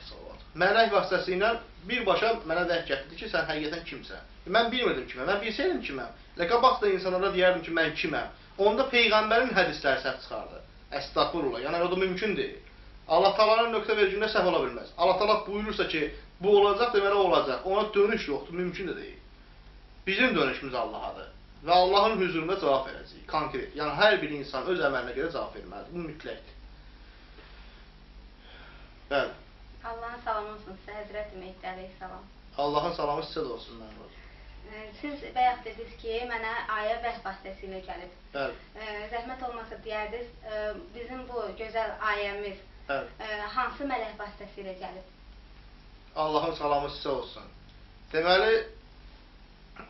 sallallahu mələk vasitəsilə birbaşa mənə vəh gətirdi ki, sən həqiqətən kimsən? Mən bilmirdim kiməm, mən bilsəydim kiməm. Qabaq da insanlara deyərdim ki, mən kiməm. Onda Peyğəmbərin hədisləri səhv çıxardı. Əstəğfurullah, yəni o da mümkün deyil. Allah Taala'nın nöqtə vericində səhv ola bilməz. Allah Taala buyurursa ki, bu olacaq, deməli olacaq. Ona dönüş yoxdur, mümkün də deyil. Bizim dönüşümüz Allahadır. Və Allahın hüzurunda cavab verəcəyik, konkret. Yəni, hər bir insan öz əməlinə görə cavab verməlidir. Bu mütləqdir. Bəli. Allahın salamı olsun sizə, Həzrət Mehdi əleyhissalam. Allahın salamı sizə də olsun, mənim olsun. Siz bayaq dediniz ki, mənə ayə vəh vasitəsilə gəlib. Bəli. Zəhmət olmasa deyərdiniz, bizim bu gözəl ayəmiz hansı mələk vasitəsilə gəlib? Allahın salamı sizə olsun. Deməli,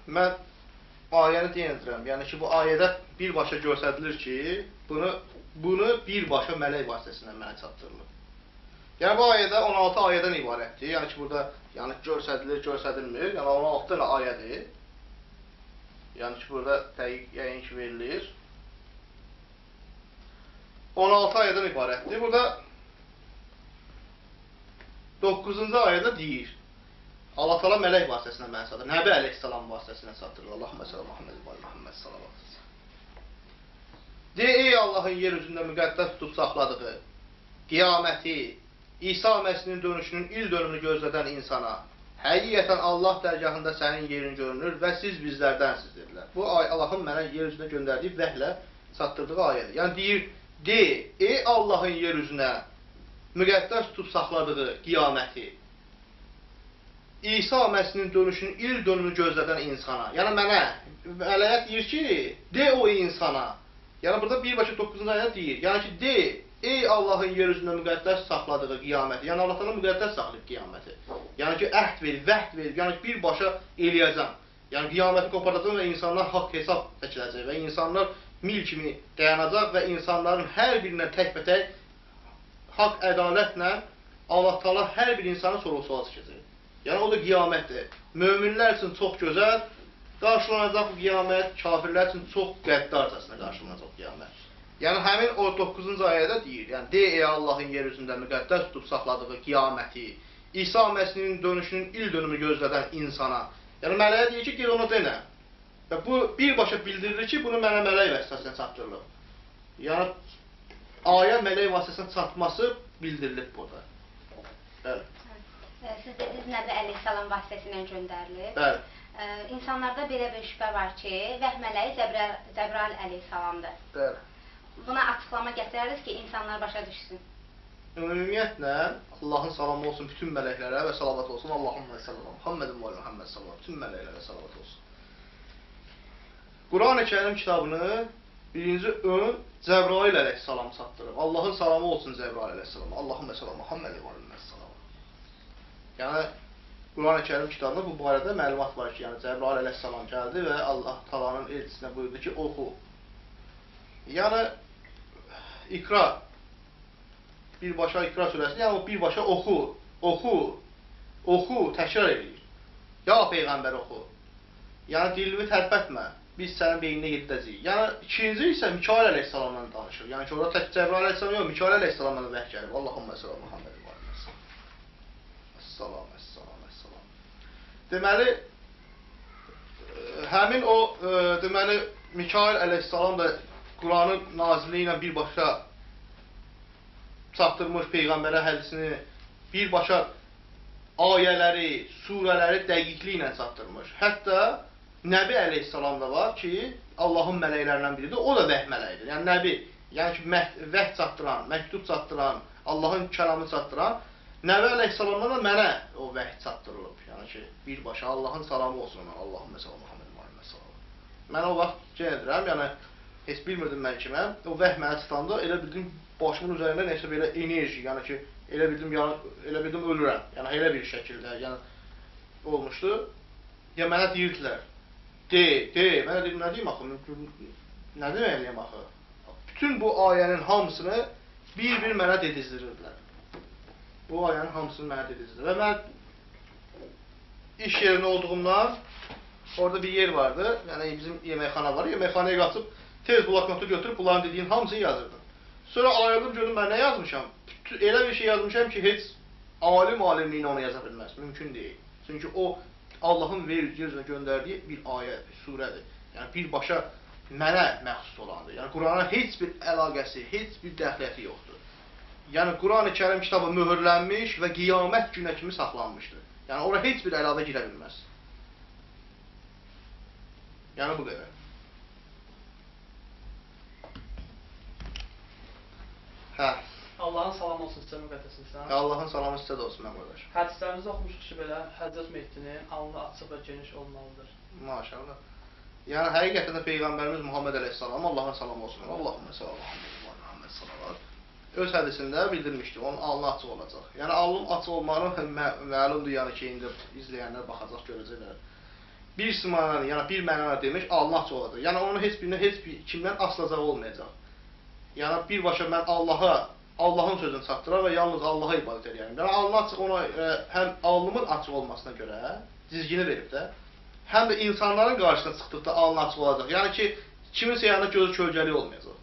mən ayəni deyəndirəm. Yəni ki, bu ayədə birbaşa göstərilir ki, bunu birbaşa mələk vasitəsilə mənə çatdırılır. Yəni, bu ayədə 16 ayədən ibarətdir. Yəni ki, burada göstərilir, göstərilmir. Yəni, 16 dənə ayədir. Yəni ki, burada dəqiq yəqin ki, verilir. 16 ayədən ibarətdir. Burada 9-cu ayədə deyir. Allah Teala mələk vasitəsilə mənə çatdırır. Nəbi əleyhissalam vasitəsilə çatdırır. Allahümme sallallahu Muhammed sallallahu De, ey Allahın yer üzündə müqəddəs tutub saxladığı qiyaməti, İsa Məsihinin dönüşünün il dönümünü gözlədən insana həqiqətən Allah dərgahında sənin yerin görünür və siz bizlərdənsiz dedilər. Bu Allahın mənə yer üzünə göndərdiyi vəhlə çatdırdığı ayədir. Yəni deyir, de, ey Allahın yer üzünə müqəddəs tutub saxladığı qiyaməti, İsa Məsihinin dönüşünün il dönümünü gözlədən insana, yəni mənə, mələyə deyir ki, de o insana, yəni burada birbaşa 9-cu ayədə deyir, yəni ki, de, ey Allahın yer üzündə müqəddəs saxladığı qiyaməti, yəni Allah Teala müqəddəs saxlayıb qiyaməti, yəni ki, əhd verib, vəhd verib, yəni ki, birbaşa eləyəcəm, yəni qiyaməti qopardacaq və insanlar haqq hesab çəkiləcək və insanlar mil kimi dayanacaq və insanların hər birindən təkbətək haqq ədalətlə Allah Teala hər bir insana soru-sual çəkəcək. Yəni, o da qiyamətdir. Möminlər üçün çox gözəl, qarşılanacaq bu qiyamət kafirlər üçün çox qəddarcasına qarşılanacaq qiyamət. Yəni həmin o 9-cu ayədə deyir, yəni de ey Allahın yer üzündə müqəddəs tutub saxladığı qiyaməti, İsa Məsihinin dönüşünün il dönümü gözlədən insana, yəni mələyə deyir ki, gel ona denə. Və bu birbaşa bildirilir ki, bunu mənə mələk vasitəsilə çatdırılıb. Yəni ayə mələk vasitəsilə çatması bildirilib burada. Bəli. Siz dediniz Nəbi Əleyhisselam vasitəsilə göndərilib. Bəli. İnsanlarda belə bir şübhə var ki, vəh mələyi Cəbrail Əleyhisselamdır. Bəli. Buna açıqlama gətirəriz ki, insanlar başa düşsün. Ümumiyyətlə, Allahın salamı olsun bütün mələklərə və salavat olsun. Allahümme sallallahu Muhammedin və Muhammed salavat. Bütün mələklərə salavat olsun. Quran-ı Kərim kitabını birinci ön Cəbrail əleyhissalam çatdırıb. Allahın salamı olsun Cəbrail əleyhissalam. Allahümme sallallahu Muhammedin və Muhammed salavat. Yəni, Quran-ı Kərim kitabında bu barədə məlumat var ki, yəni Cəbrail əleyhissalam gəldi və Allah talanın elçisinə buyurdu ki, oxu. Yəni, İqra, birbaşa İqra surəsini, yəni o birbaşa oxu, təkrar edir. Ya Peyğəmbər oxu. Yəni, dilini tərpətmə, biz sənin beyninə yedidəcəyik. Yəni, ikinci isə Mikail əleyhissalamla danışır. Yəni ki, orada tək Cəbrail əleyhissalam yox, Mikail əleyhissalamla vəh gəlib. Allahümme sallallahu Muhammedin və Əssalam. Deməli, həmin o, deməli, Mikail əleyhissalam da Quranın nazilliyi ilə birbaşa çatdırmış Peyğəmbərə hədisini, birbaşa ayələri, surələri dəqiqliyi ilə çatdırmış. Hətta Nəbi əleyhissalam da var ki, Allahın mələklərindən biridir, o da vəh mələyidir. Yəni Nəbi, yəni ki, vəh çatdıran, məktub çatdıran, Allahın kəlamı çatdıran, Nəbi əleyhissalamdan da mənə o vəh çatdırılıb. Yəni ki, birbaşa Allahın salamı olsun ona, Allahümme sallallahu Muhammed salam. Mən o vaxt edirəm, yəni heç bilmirdim mən kimə, o vəh mənə çıxanda elə bildim başımın üzərində neysə belə enerji, yəni ki, elə bildim ölürəm, yəni elə bir şəkildə, yəni olmuşdu. Ya mənə deyirdilər, mənə dedim, nə deyim axı, nə deməyəliyəm axı. Bütün bu ayənin hamısını bir-bir mənə dedizdirirlər. Bu ayənin hamısını mənə dedizdirir. Və mən iş yerində olduğumdan, orada bir yer vardı, yəni bizim yeməkxana var, yeməkxanaya qaçıb, tez bloknotu götürüb bunların dediyin hamısını yazırdım. Sonra ayrılıb gördüm mən nə yazmışam? Elə bir şey yazmışam ki, heç alimliyinə onu yaza bilməz, mümkün deyil. Çünki o, Allahın yeryüzünə göndərdiyi bir ayə, bir surədir. Yəni, birbaşa mənə məxsus olandır. Yəni, Qurana heç bir əlaqəsi, heç bir dəxliyyəti yoxdur. Yəni, Quran-ı Kərim kitabı möhürlənmiş və qiyamət günə kimi saxlanmışdır. Yəni, ora heç bir əlavə girə bilməz. Yəni, bu qədər. Hə. Allahın salamı olsun sizə müqəddəsinizdən. Allahın salamı sizə də olsun, mən qardaş. Hədislərimizdə oxumuşuq ki, belə Həccət Mehdinin alnı açıq və geniş olmalıdır. Maşallah. Yəni, həqiqətən də Peyğəmbərimiz Muhammed əleyhissalam, Allahın salamı olsun. Allahümme sallallahu Muhammed salavat. Öz hədisində bildirmişdi, onun alnı açıq olacaq. Yəni, alnın açıq olmağının məlumdur, yəni ki, indi izləyənlər baxacaq, görəcəklər. Bir simana, yəni bir mənana demiş, alnı açıq olacaq. Yəni, onun heç kimdən asılacağı olmayacaq. Yəni, birbaşa mən Allahın sözünü çatdırar və yalnız Allaha ibadət edəyəm. Yəni, alnı açıq ona, həm alnımın açıq olmasına görə, cizgini verib də, həm də insanların qarşısına çıxdıqda alnı açıq olacaq. Yəni ki, kiminsə yanında gözü kölgəli olmayacaq.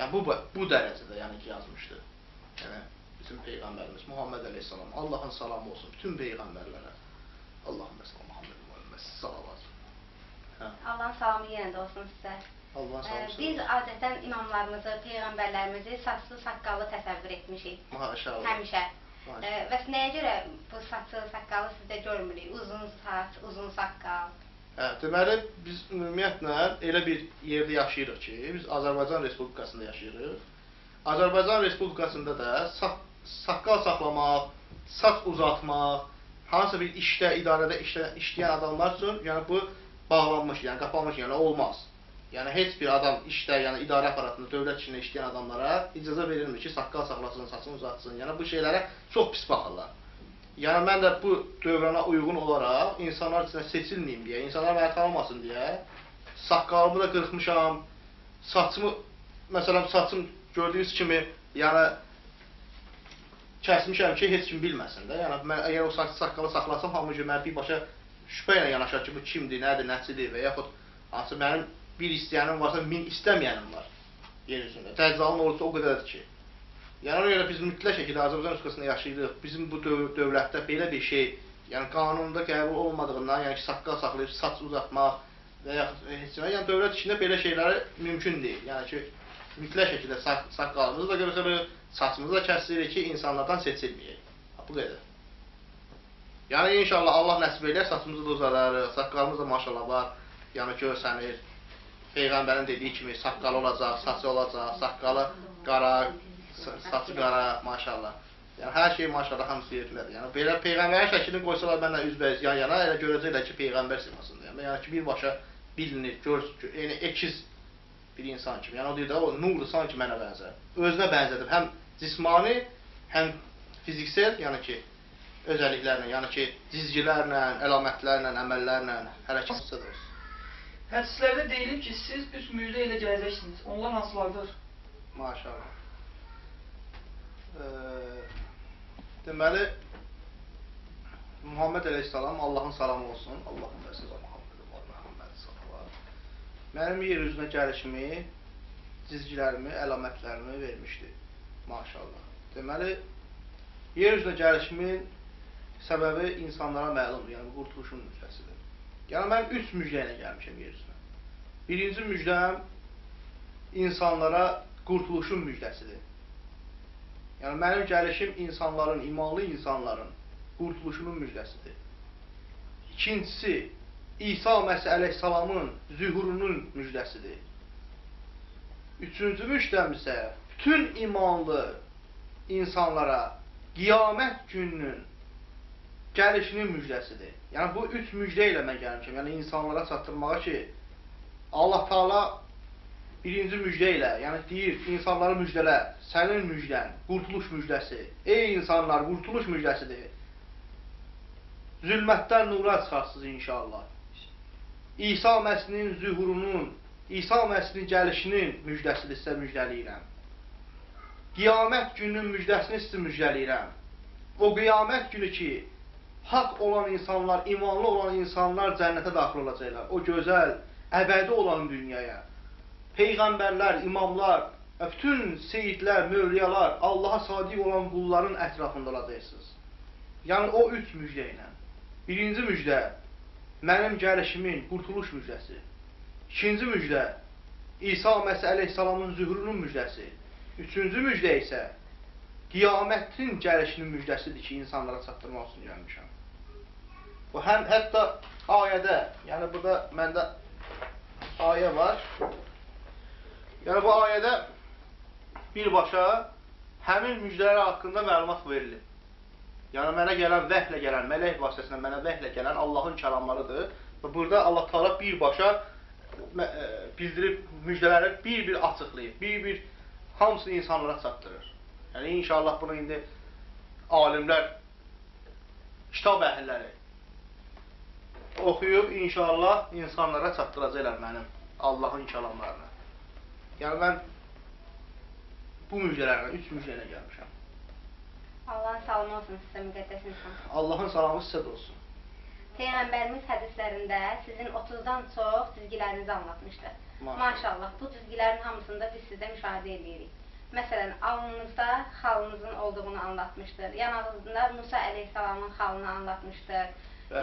Yəni, bu dərəcədə yəni ki, yazmışdır. Yəni, bizim Peyğəmbərimiz Muhammed əleyhissalam, Allahın salamı olsun bütün Peyğəmbərlərə. Allahümme sallallahu Muhammed salavat. Allahın salamı yenə də olsun sizə. Biz adətən imamlarımızı, Peyğəmbərlərimizi saçlı, saqqallı təsəvvür etmişik. Maşallah. Həmişə. Və nəyə görə bu saçlı, saqqalı sizdə görmürük? Uzun saç, uzun saqqal. Deməli, biz ümumiyyətlə elə bir yerdə yaşayırıq ki, biz Azərbaycan Respublikasında yaşayırıq. Azərbaycan Respublikasında da saqqal saxlamaq, saç uzatmaq, hansısa bir işdə, idarədə işləyən adamlar üçün yəni bu bağlanmış, yəni qapanmış, yəni olmaz. Yəni heç bir adam işdə, yəni idarə aparatında, dövlət işində işləyən adamlara icazə verilmir ki, saqqal saxlasın, saçını uzatsın. Yəni bu şeylərə çox pis baxırlar. Yəni mən də bu dövrana uyğun olaraq insanlar içində seçilməyim deyə, insanlar məni tanımasın deyə saqqalımı da qırxmışam, saçımı, məsələn saçım gördüyünüz kimi, yəni kəsmişəm ki, heç kim bilməsin də. Yəni mən əgər o saqqalı saxlasam, hamı ki, mən birbaşa şübhə ilə yanaşar ki, bu kimdir, nədir, nəçidir və yaxud hansı mənim bir istəyənim varsa, 1000 istəməyənim var yer üzündə. Dəccalın ordusu o qədərdir ki. Yəni ona görə biz mütləq şəkildə Azərbaycan Respublikasında yaşayırıq. Bizim bu dövlətdə belə bir şey, yəni qanunda qəbul olmadığından, yəni ki, saqqal saxlayıb saç uzatmaq və yaxud heç nə, yəni dövlət içində belə şeyləri mümkün deyil. Yəni ki, mütləq şəkildə saqqalımızı da qırxırıq, saçımızı da kəsirik ki, insanlardan seçilməyək. Bu qədər. Yəni inşallah Allah nəsib edər, saçımızı da uzadarıq, saqqalımız da maşallah var, yəni görsənir. Peyğəmbərin dediyi kimi saqqalı olacaq, saçı olacaq, saqqalı qara, saçı qara, maşallah. Yəni hər şey maşallah hamısı yerilədir. Yəni belə Peyğəmbərin şəklini qoysalar mənlə üzbəüz yan yana, elə görəcəklər ki, Peyğəmbər simasındır. Yəni ki, birbaşa bilinir, yəni əkiz bir insan kimi. Yəni o deyir də, o nurdur sanki mənə bənzər. Özünə bənzədir. Həm cismani, həm fiziksel, yəni ki, özəlliklərlə, yəni ki, cizgilərlə, əlamətlərlə, əməllərlə hərəkətsizdir. Hədislərdə deyilir ki, siz 3 müjdə ilə gələcəksiniz. Onlar hansılardır? Maşallah. Deməli, Muhammed Əleyhisselam, Allahın salamı olsun. Allahın vəsilə Muhammed sallallahu. Mənim yer üzünə gəlişimi, cizgilərimi, əlamətlərimi vermişdi. Maşallah. Deməli, yer üzünə gəlişimin səbəbi insanlara məlumdur. Yəni, qurtuluşun müjdəsidir. Yəni, mən 3 müjdə ilə gəlmişəm yer üzünə. Birinci müjdəm insanlara qurtuluşun müjdəsidir. Yəni, mənim gəlişim insanların, imanlı insanların qurtuluşunun müjdəsidir. İkincisi, İsa Məsih Əleyhisselamın zühurunun müjdəsidir. Üçüncü müjdəm isə bütün imanlı insanlara qiyamət gününün gəlişinin müjdəsidir. Yəni, bu 3 müjdə ilə mən gəlmişəm. Yəni, insanlara çatdırmağa ki, Allah Teala birinci müjdə ilə, yəni deyir, insanları müjdələ, sənin müjdən, qurtuluş müjdəsi. Ey insanlar, qurtuluş müjdəsidir. Zülmətdən nura çıxarsınız inşallah. İsa Məsihinin zühurunun, İsa Məsihinin gəlişinin müjdəsidir sizə müjdəliyirəm. Qiyamət gününün müjdəsini sizə müjdəliyirəm. O qiyamət günü ki, haqq olan insanlar, imanlı olan insanlar cənnətə daxil olacaqlar. O gözəl, əbədi olan dünyaya. Peyğəmbərlər, imamlar, bütün seyidlər, mövliyalar, Allaha sadiq olan qulların ətrafında olacaqsınız. Yəni o 3 müjdə ilə. Birinci müjdə, mənim gəlişimin qurtuluş müjdəsi. İkinci müjdə, İsa Məsih Əleyhisselamın zühurunun müjdəsi. Üçüncü müjdə isə, qiyamətin gəlişinin müjdəsidir ki, insanlara çatdırmaq üçün gəlmişəm. Bu həm hətta ayədə, yəni burada məndə ayə var. Yəni bu ayədə birbaşa həmin müjdələr haqqında məlumat verilir. Yəni mənə gələn, vəhlə gələn, mələk vasitəsilə mənə vəhlə gələn Allahın kəlamlarıdır. Və burada Allah Teala birbaşa bildirib müjdələri bir-bir açıqlayıb, bir-bir hamısını insanlara çatdırır. Yəni inşallah bunu indi alimlər, kitab əhilləri oxuyub inşallah insanlara çatdıracaqlar mənim Allahın kəlamlarını. Yəni mən bu müjdələrlə, 3 müjdələ gəlmişəm. Allahın salamı olsun sizə müqəddəs insan. Allahın salamı sizə də olsun. Peyğəmbərimiz hədislərində sizin 30-dan çox cizgilərinizi anlatmışdır. Maşallah, bu cizgilərin hamısında biz sizdə müşahidə edirik. Məsələn, alnınızda xalınızın olduğunu anlatmışdır. Yanağınızda Musa Əleyhisselamın xalını anlatmışdır.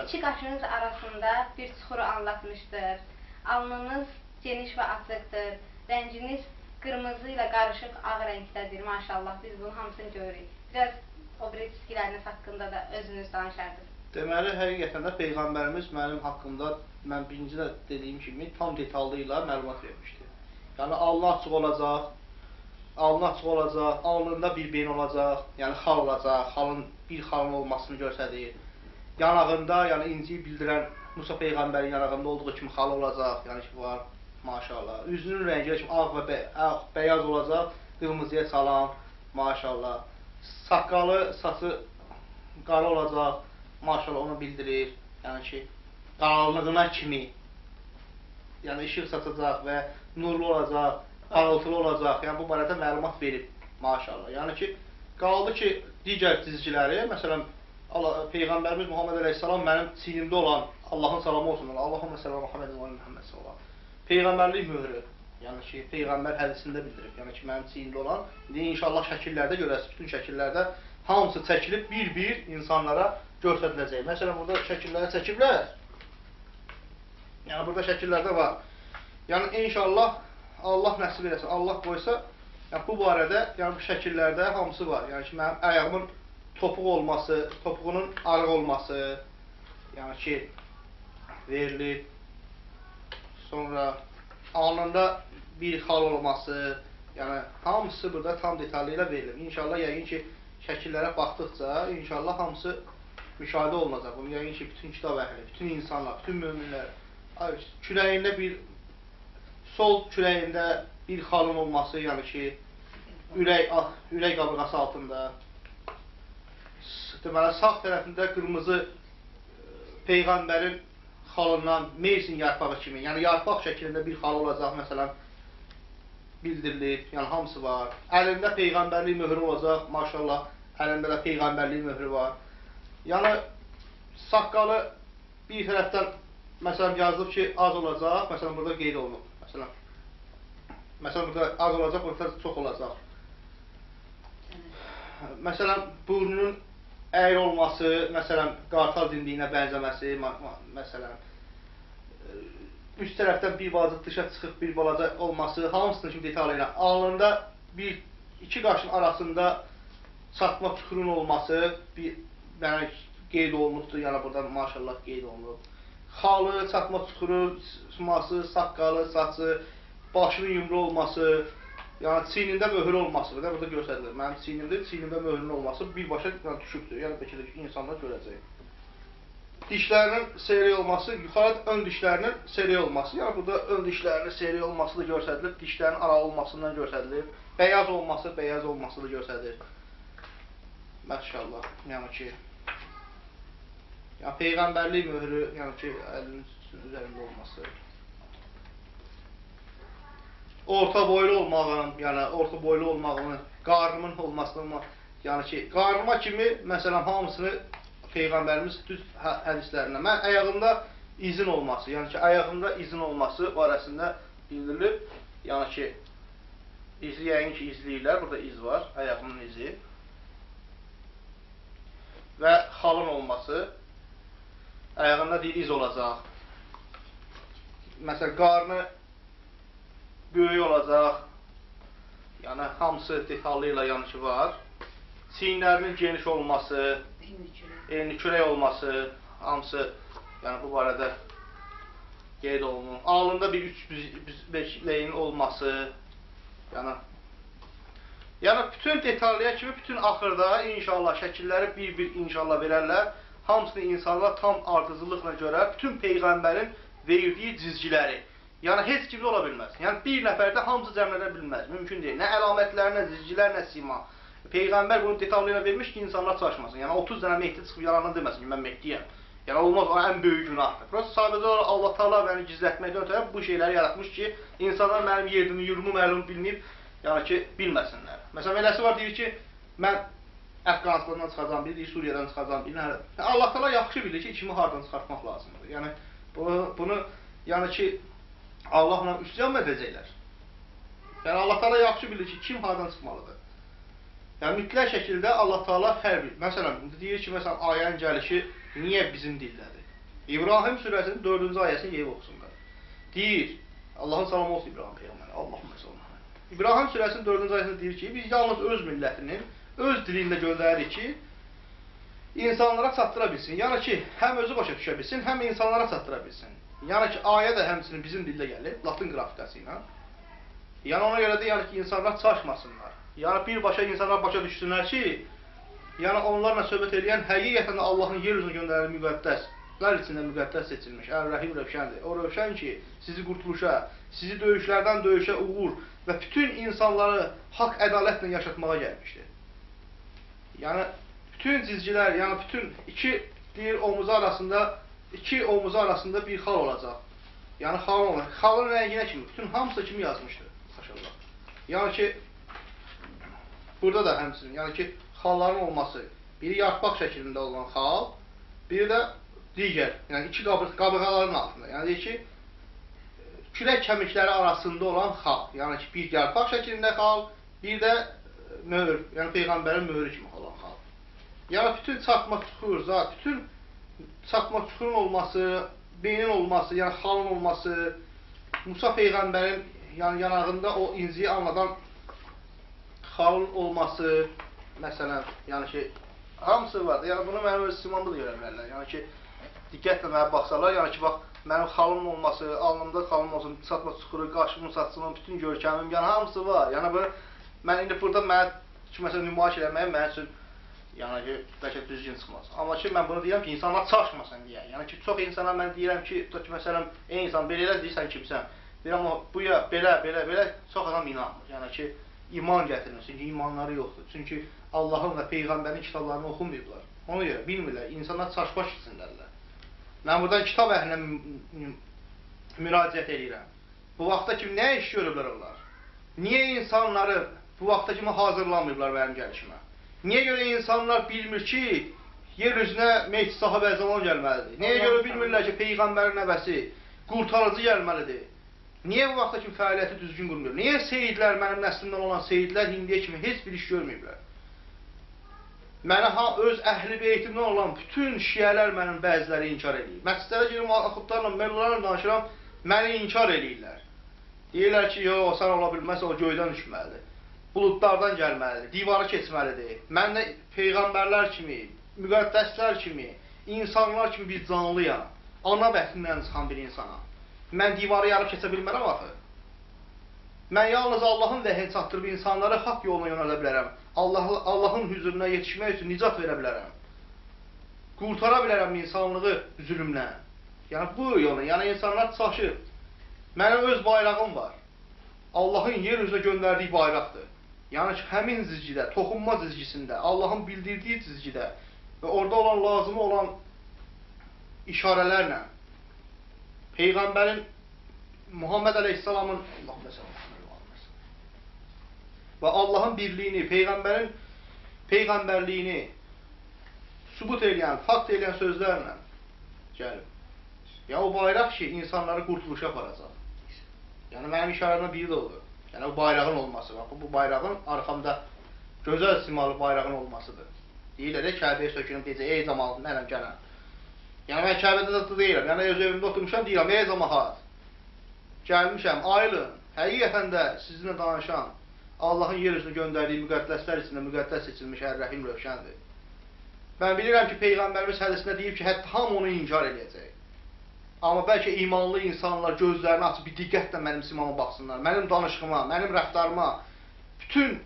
İki qaşınız arasında bir çuxuru anlatmışdır. Alnınız geniş və açıqdır. Rənginiz qırmızı ilə qarışıq ağ rəngdədir. Maşallah, biz bunun hamısını görürük. Biraz o biri cizgiləriniz haqqında da özünüz danışardınız. Deməli, həqiqətən də Peyğəmbərimiz mənim haqqımda, mən birinci də dediyim kimi, tam detallı ilə məlumat vermişdi. Yəni, alnı açıq olacaq, alnında bir beyin olacaq, yəni xal olacaq, bir xalın olmasını göstərir. Yanağında, yəni inciyi bildirən Musa Peyğəmbərin yanağında olduğu kimi xal olacaq, yəni ki, var, maşallah. Üzünün rəngi kimi ağ və bəyaz olacaq, qırmızıya salam, maşallah. Saqqalı, saçı qara olacaq, maşallah onu bildirir. Yəni ki, qaranlığına kimi, yəni işıq saçacaq və nurlu olacaq, parıltılı olacaq. Yəni bu barədə məlumat verib, maşallah. Yəni ki, qaldı ki, digər cizgiləri, məsələn, Peyğəmbərimiz Muhammed Əleyhisselam mənim çiynimdə olan Allahın salamı olsun. Allahümme selam Muhammed və Muhammed sallallahu. Peyğəmbərlik möhrü. Yəni ki, Peyğəmbər hədisində bildirib. Yəni ki, mənim çiynimdə olan. İndi inşallah şəkillərdə görəsiniz. Bütün şəkillərdə hamısı çəkilib bir-bir insanlara göstəriləcək. Məsələn, burada şəkilləri çəkiblər. Yəni burada şəkillərdə var. Yəni inşallah Allah nəsib eləsin. Allah qoysa, yəni bu barədə, yəni bu şəkillərdə hamısı var. Yəni ki, mənim ayağımın topuq olması, topuğunun arıq olması, yəni ki, verilir. Sonra alnında bir xal olması, yəni hamısı burada tam detallı ilə verilir. İnşallah yəqin ki, şəkillərə baxdıqca, inşallah hamısı müşahidə olunacaq. Yəqin ki, bütün kitab əhli, bütün insanlar, bütün möminlər, kürəyində bir, sol kürəyində bir xalın olması, yəni ki, ürək qabırğası altında, deməli, sağ tərəfində qırmızı Peyğəmbərin xalından meysin yarpağı kimi, yəni yarpaq şəklində bir xal olacaq, məsələn, bildirilib, yəni hamısı var. Əlində Peyğəmbərlik möhrü olacaq, maşallah, əlində də Peyğəmbərlik möhrü var. Yəni, saqqalı bir tərəfdən, məsələn, yazılıb ki, az olacaq, məsələn, burada qeyd olunub. Məsələn, burada az olacaq, burada çox olacaq. Məsələn, burnunun əyri olması, məsələn, qartal dimdiyinə bənzəməsi, məsələn, üst tərəfdən bir balaca dışa çıxıb bir balaca olması, hamısının kimi detallı ilə, alnında iki qaşın arasında çatma çuxurun olması, qeyd olunubdur, yəni burada maşallah qeyd olunub. Xalı, çatma çuxuru, suması, saqqalı, saçı, başının yumru olması, yəni çiynində möhrü olması, burada göstərilir. Mənim çiynimdə möhrünün olması birbaşa düşübdür. Yəni bəlkə də insanlar görəcək. Dişlərinin seyri olması, yuxarı ön dişlərinin seyri olması, yəni burada ön dişlərinin seyri olması da göstərilir, dişlərin aralı olmasından göstərilir, bəyaz olması da göstərilir. Məşallah, yəni ki, Peyğəmbərlik möhrü, yəni ki, əlinin üzərində olması. Orta boylu olmağını, qarnımın olmasını, yəni ki, qarnıma kimi, məsələn, hamısını Peyğəmbərimiz düz hədislərində, mən ayağımda izin olması, yəni ki, ayağımda izin olması barəsində bildirilib, yəni ki, yəqin ki, izləyirlər, burada iz var, ayağımın izi və xalın olması, ayağında deyil iz olacaq, məsələn, qarnı böyük olacaq, yəni hamısı detallı ilə yəni ki var. Çiyinlərinin geniş olması, enli kürək olması, hamısı yəni bu barədə qeyd olunur. Alnında bir üç beşliyin olması, yəni bütün detallıya kimi, bütün axırda inşallah şəkilləri bir-bir inşallah verərlər. Hamısını insanlar tam ardıcıllıqla görə, bütün Peyğəmbərin verdiyi cizgiləri, yəni heç kimdə ola bilməz. Yəni bir nəfərdə hamısı cəmlədə bilməz, mümkün deyil. Nə əlamətlər, nə cizgilər, nə sima. Peyğəmbər bunu detallı ilə vermiş ki, insanlar çaşmasın. Yəni 30 dənə Mehdi çıxıb yalandan deməsin ki, mən Mehdiyəm. Yəni olmaz, o ən böyük günahdır. Prosta sadəcə olaraq Allah Taala məni gizlətməkdən ötürü bu şeyləri yaratmış ki, insanlar mənim yerini, yurdumu məlum bilməyib, yəni ki, bilməsinlər. Məsələn, eləsi var, deyir ki, mən Əfqanistandan çıxacam, biri deyir, Suriyadan çıxacam, biri Allah Taala yaxşı bilir ki, kimi hardan çıxartmaq lazımdır. Yəni, bunu, yəni ki, Allahla üsyan edəcəklər. Yəni, Allah Taala yaxşı bilir ki, kim hardan çıxmalıdır. Yəni, mütləq şəkildə Allah Taala hər bir, məsələn, deyir ki, məsələn, ayənin gəlişi niyə bizim dildədir? İbrahim surəsinin 4-cü ayəsini yeyib oxusunlar. Deyir, Allahın salamı olsun İbrahim Peyğəmbərə, Allahın məsələn. İbrahim surəsinin 4-cü ayəsində deyir ki, biz yalnız öz millətinin, öz dilində göndəririk ki, insanlara çatdıra bilsin. Yəni ki, həm özü başa düşə bilsin, həm insanlara çatdıra bilsin. Yəni ki, ayə də həmçinin bizim dildə gəlir, latın qrafikası ilə. Yəni ona görə də yəni ki, insanlar çaşmasınlar. Yəni birbaşa insanlar başa düşsünlər ki, yəni onlarla söhbət edən həqiqətən də Allahın yer üzünə göndərdiyi müqəddəslər içində müqəddəs seçilmiş, Ər-Rəhim Rövşəndir. O Rövşən ki, sizi qurtuluşa, sizi döyüşlərdən döyüşə uğur və bütün insanları haqq ədalətlə yaşatmağa gəlmişdir. Yəni bütün cizgilər, yəni bütün iki omuzu arasında bir xal olacaq. Yəni xalın olacaq. Xalın rənginə kimi, bütün hamısı kimi yazmışdır. Yəni ki, burada da həmçinin, yəni ki, xalların olması, Biri yarpaq şəklində olan xal, biri də digər, yəni iki qabırğaların altında. Yəni deyir ki, kürək kəmikləri arasında olan xal. Yəni ki, bir yarpaq şəklində xal, bir də möhür, yəni Peyğəmbərin möhürü kimi olan xal. Yəni bütün çatma çuxur, bütün çatma çuxurun olması, beynin olması, yəni xalın olması, Musa Peyğəmbərin yəni yanağında o inciyi anladan xalın olması, məsələn, yəni ki, hamısı var. Yəni bunu mənim öz simamda da görə bilərlər. Yəni ki, diqqətlə mənə baxsalar, yəni ki, bax, mənim xalımın olması, alnımda xalım olsun, çatma çuxuru, qaşımın, saçımın, bütün görkəmim, yəni hamısı var. Yəni bu, mən indi burada mənə məsələn nümayiş eləməyə mənim üçün yəni ki, bəlkə düzgün çıxmaz. Amma ki, mən bunu deyirəm ki, insanlar çaşmasın deyə. Yəni ki, çox insana mən deyirəm ki, məsələn, ey insan, belə elə deyirsən kimsən. Deyirəm, bu ya, belə, çox adam inanmır. Yəni ki, iman gətirmir, çünki imanları yoxdur. Çünki Allahın və Peyğəmbərin kitablarını oxumayıblar. Ona görə bilmirlər, insanlar çaşbaş içindədirlər. Mən buradan kitab əhlinə müraciət edirəm. Bu vaxta kimi nə iş görüblər onlar? Niyə insanları bu vaxta kimi hazırlamayıblar mənim gəlişimə? Niyə görə insanlar bilmir ki, yer üzünə Mehdi Sahib Əzəman gəlməlidir? Niyə görə bilmirlər ki, Peyğəmbərin nəvəsi, qurtarıcı gəlməlidir? Niyə bu vaxta kimi fəaliyyəti düzgün qurmuyor? Niyə seyidlər, mənim nəslimdən olan seyidlər indiyə kimi heç bir iş görməyiblər? Mənə öz əhli beytimdən olan bütün şiyələr mənim bəziləri inkar edir. Məscidlərə girim, axudlarla, məlularla danışıram, məni inkar edirlər. Deyirlər ki, yox, sən ola bilməzsə o göydən düşməlidir. Buludlardan gəlməlidir, divarı keçməlidir. Mən də Peyğəmbərlər kimi, müqəddəslər kimi, insanlar kimi bir canlıyam. Ana bətnindən çıxan bir insana. Mən divarı yarıb keçə bilmərəm axı. Mən yalnız Allahın vəhyin çatdırıb insanları haqq yoluna yönəldə bilərəm. Allahın hüzuruna yetişmək üçün nicat verə bilərəm. Qurtara bilərəm insanlığı zülümdən. Yəni bu yola, yəni insanlar çaşır. Mənim öz bayrağım var. Allahın yer üzrə göndərdiyi bayraqdır. Yəni ki, həmin cizgidə, toxunma cizgisində, Allahın bildirdiyi cizgidə və orada olan lazımı olan işarələrlə Peyğəmbərin Muhammed Əleyhisselamın və Allahın birliyini, Peyğəmbərin Peyğəmbərliyini sübut edən, fakt edən sözlərlə gəlib. Yəni o bayraq ki, insanları qurtuluşa aparacaq. Yəni mənim işarələrimdən biri də olur. Yəni o bayrağın olması, bu bayrağın arxamda gözəl simalı bayrağın olmasıdır. Deyirlər, Kəbəyə sökünüm, deyəcək, ey cəmaat, mənəm gələn. Yəni mən Kəbədə də deyirəm, yəni öz evimdə oturmuşam, deyirəm, ey cəmaat, gəlmişəm, ayılın, həqiqətən də sizinlə danışan, Allahın yer üzünə göndərdiyi müqəddəslər içində müqəddəs seçilmiş Ər-Rəhim Rövşəndir. Mən bilirəm ki, Peyğəmbərimiz hədisində deyib ki, hətta hamı onu inkar edəcək. Amma bəlkə imanlı insanlar gözlərini açıb bir diqqətlə mənim simama baxsınlar, mənim danışığıma, mənim rəftarıma, bütün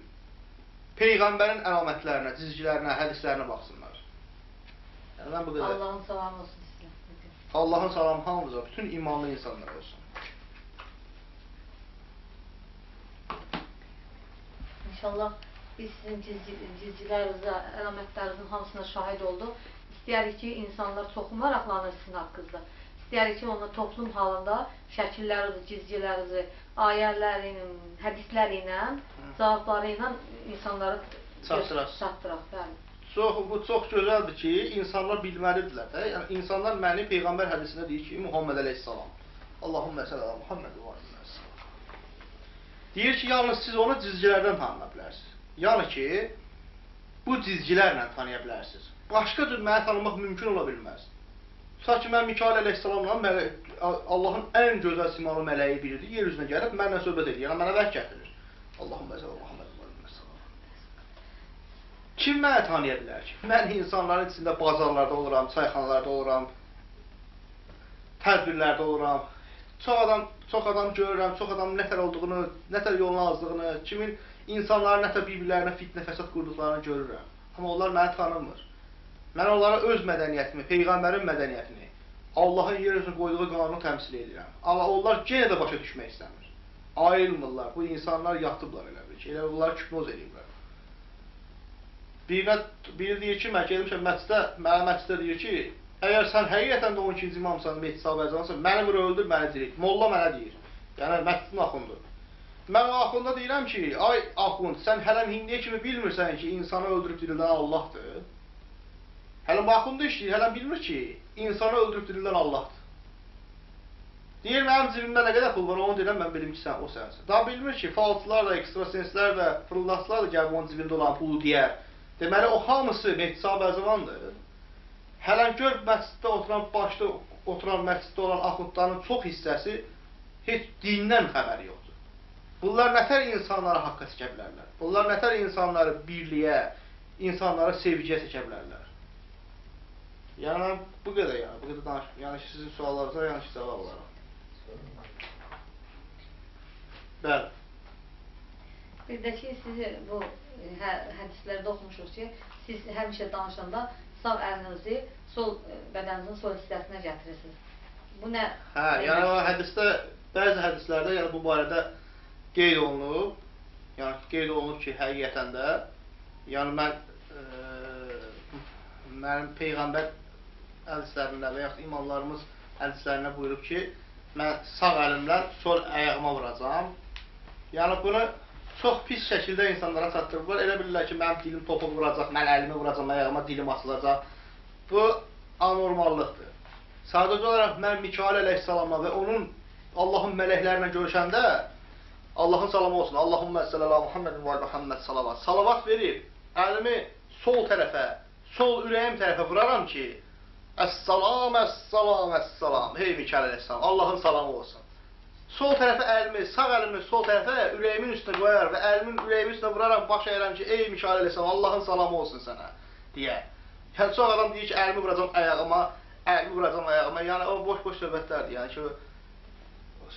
Peyğəmbərin əlamətlərinə, cizgilərinə, hədislərinə baxsınlar. Yəni mən bu qədər. Allahın salamı olsun sizə. Allahın salamı hamımıza, bütün imanlı insanlar olsun. İnşallah biz sizin cizgilərinizə, əlamətlərinizin hamısına şahid olduq. İstəyərik ki, insanlar çox maraqlanır sizin haqqınızda. İstəyərik ki, onu toplum halında şəkillərinizi, cizgilərinizi, ayələri ilə, hədisləri ilə, cavabları ilə insanları çatdıraq. Bu çox gözəldir ki, insanlar bilməlidirlər də. Yəni, insanlar məni Peyğəmbər hədisində deyir ki, Muhammed Əleyhisselam. Allahümmə səllə Muhammed və aleyhisselam. Deyir ki, yalnız siz onu cizgilərdən tanıya bilərsiniz. Yəni ki, bu cizgilərlə tanıya bilərsiniz. Başqa cür məni tanımaq mümkün ola bilməz. Tutaq ki, mən Mikail Əleyhisselamla Allahın ən gözəl simalı mələyi biridir, yer üzünə gəlib, mənlə söhbət edir, yəni mənə vəh gətirir. Allahümmə səllə Muhammed və aleyhisselam. Kim mənə tanıya bilər ki? Mən insanların içində bazarlarda oluram, çayxanalarda oluram, tədbirlərdə oluram. Çox adam görürəm, çox adamın nətər olduğunu, nətər yolunu azdığını, kimin insanların nətər bir-birlərinə fitnə fəsad qurduqlarını görürəm. Amma onlar məni tanımır. Mən onlara öz mədəniyyətimi, Peyğəmbərin mədəniyyətini, Allahın yer üzrə qoyduğu qanunu təmsil edirəm. Amma onlar yenə də başa düşmək istəmir. Ayılmırlar, bu insanlar yatıblar elə bir ki, elə bunları küpnoz edirlər. Biri deyir ki, mən gelmişəm məscidə, mənə məscidə deyir ki, əgər sən həqiqətən də 12-ci imamsan, Mehdi Sahib Əzəmansan, məni vura öldür, məni dirik. Molla mənə deyir. Yəni, məscidin axundur. Mən o axunda deyirəm ki, ay axund, sən hələm hindiyə kimi bilmirsən ki, insanı öldürüb dirilən Allahdır. Hələ maxunda işləyir, hələ bilmir ki, insanı öldürdürülən Allahdır. Deyir, mənim cibimdə nə qədər pul var, onu deyirəm, mən bilim ki, sən o sənsin. Daha bilmir ki, falçılar da, ekstrasenslər də, fırıldaqçılar da gəlib onun cibində olan pulu deyər. Deməli, o hamısı Mehdi Bəzəvandır. Hələn gör, məsciddə oturan, başda oturan məsciddə olan axundların çox hissəsi heç dindən xəbəri yoxdur. Bunlar nətər insanları haqqa çəkə bilərlər? Bunlar nətər insanları birliyə, insanları sevgiyə çəkə bilərlər? Yəni, bu qədər yəni, bu qədər danışım. Yəni ki, sizin suallarınıza yəni ki, cavab olaraq. Bəli. Bir də ki, siz bu hədislərdə oxumuşuz ki, siz həmişə danışanda sağ əlinizi sol bədəninizin sol hissəsinə gətirirsiniz. Bu nə? Hə, yəni o hədisdə, bəzi hədislərdə yəni bu barədə qeyd olunub. Yəni qeyd olunub ki, həqiqətən də yəni mənim peyğəmbər hədislərində və yaxud imamlarımız hədislərində buyurub ki, mən sağ əlimlə sol ayağıma vuracam. Yəni bunu çox pis şəkildə insanlara çatdırırlar. Elə bilirlər ki, mənim dilim topu vuracaq, mən əlimi vuracam, ayağıma dilim asılacaq. Bu anormallıqdır. Sadəcə olaraq mən Mikail əleyhissalamla və onun Allahın mələklərlə görüşəndə Allahın salamı olsun, Allahümmə səllələ Muhammedin və Muhammed salavat. Salavat verib, əlimi sol tərəfə, sol ürəyim tərəfə vuraram ki, Əs-salam, əs-salam, əs-salam. Hey Mikail əleyhissalam, Allahın salamı olsun. Sol tərəfə əlimi, sağ əlimi sol tərəfə ürəyimin üstünə qoyar və əlimin ürəyimin üstünə vuraram, baş əyirəm ki, ey Mikail əleyhissalam, Allahın salamı olsun sənə, deyə. Yəni, çox adam deyir ki, əlimi vuracam ayağıma, əlimi vuracam ayağıma. Yəni, o boş-boş söhbətlərdir. Yəni ki,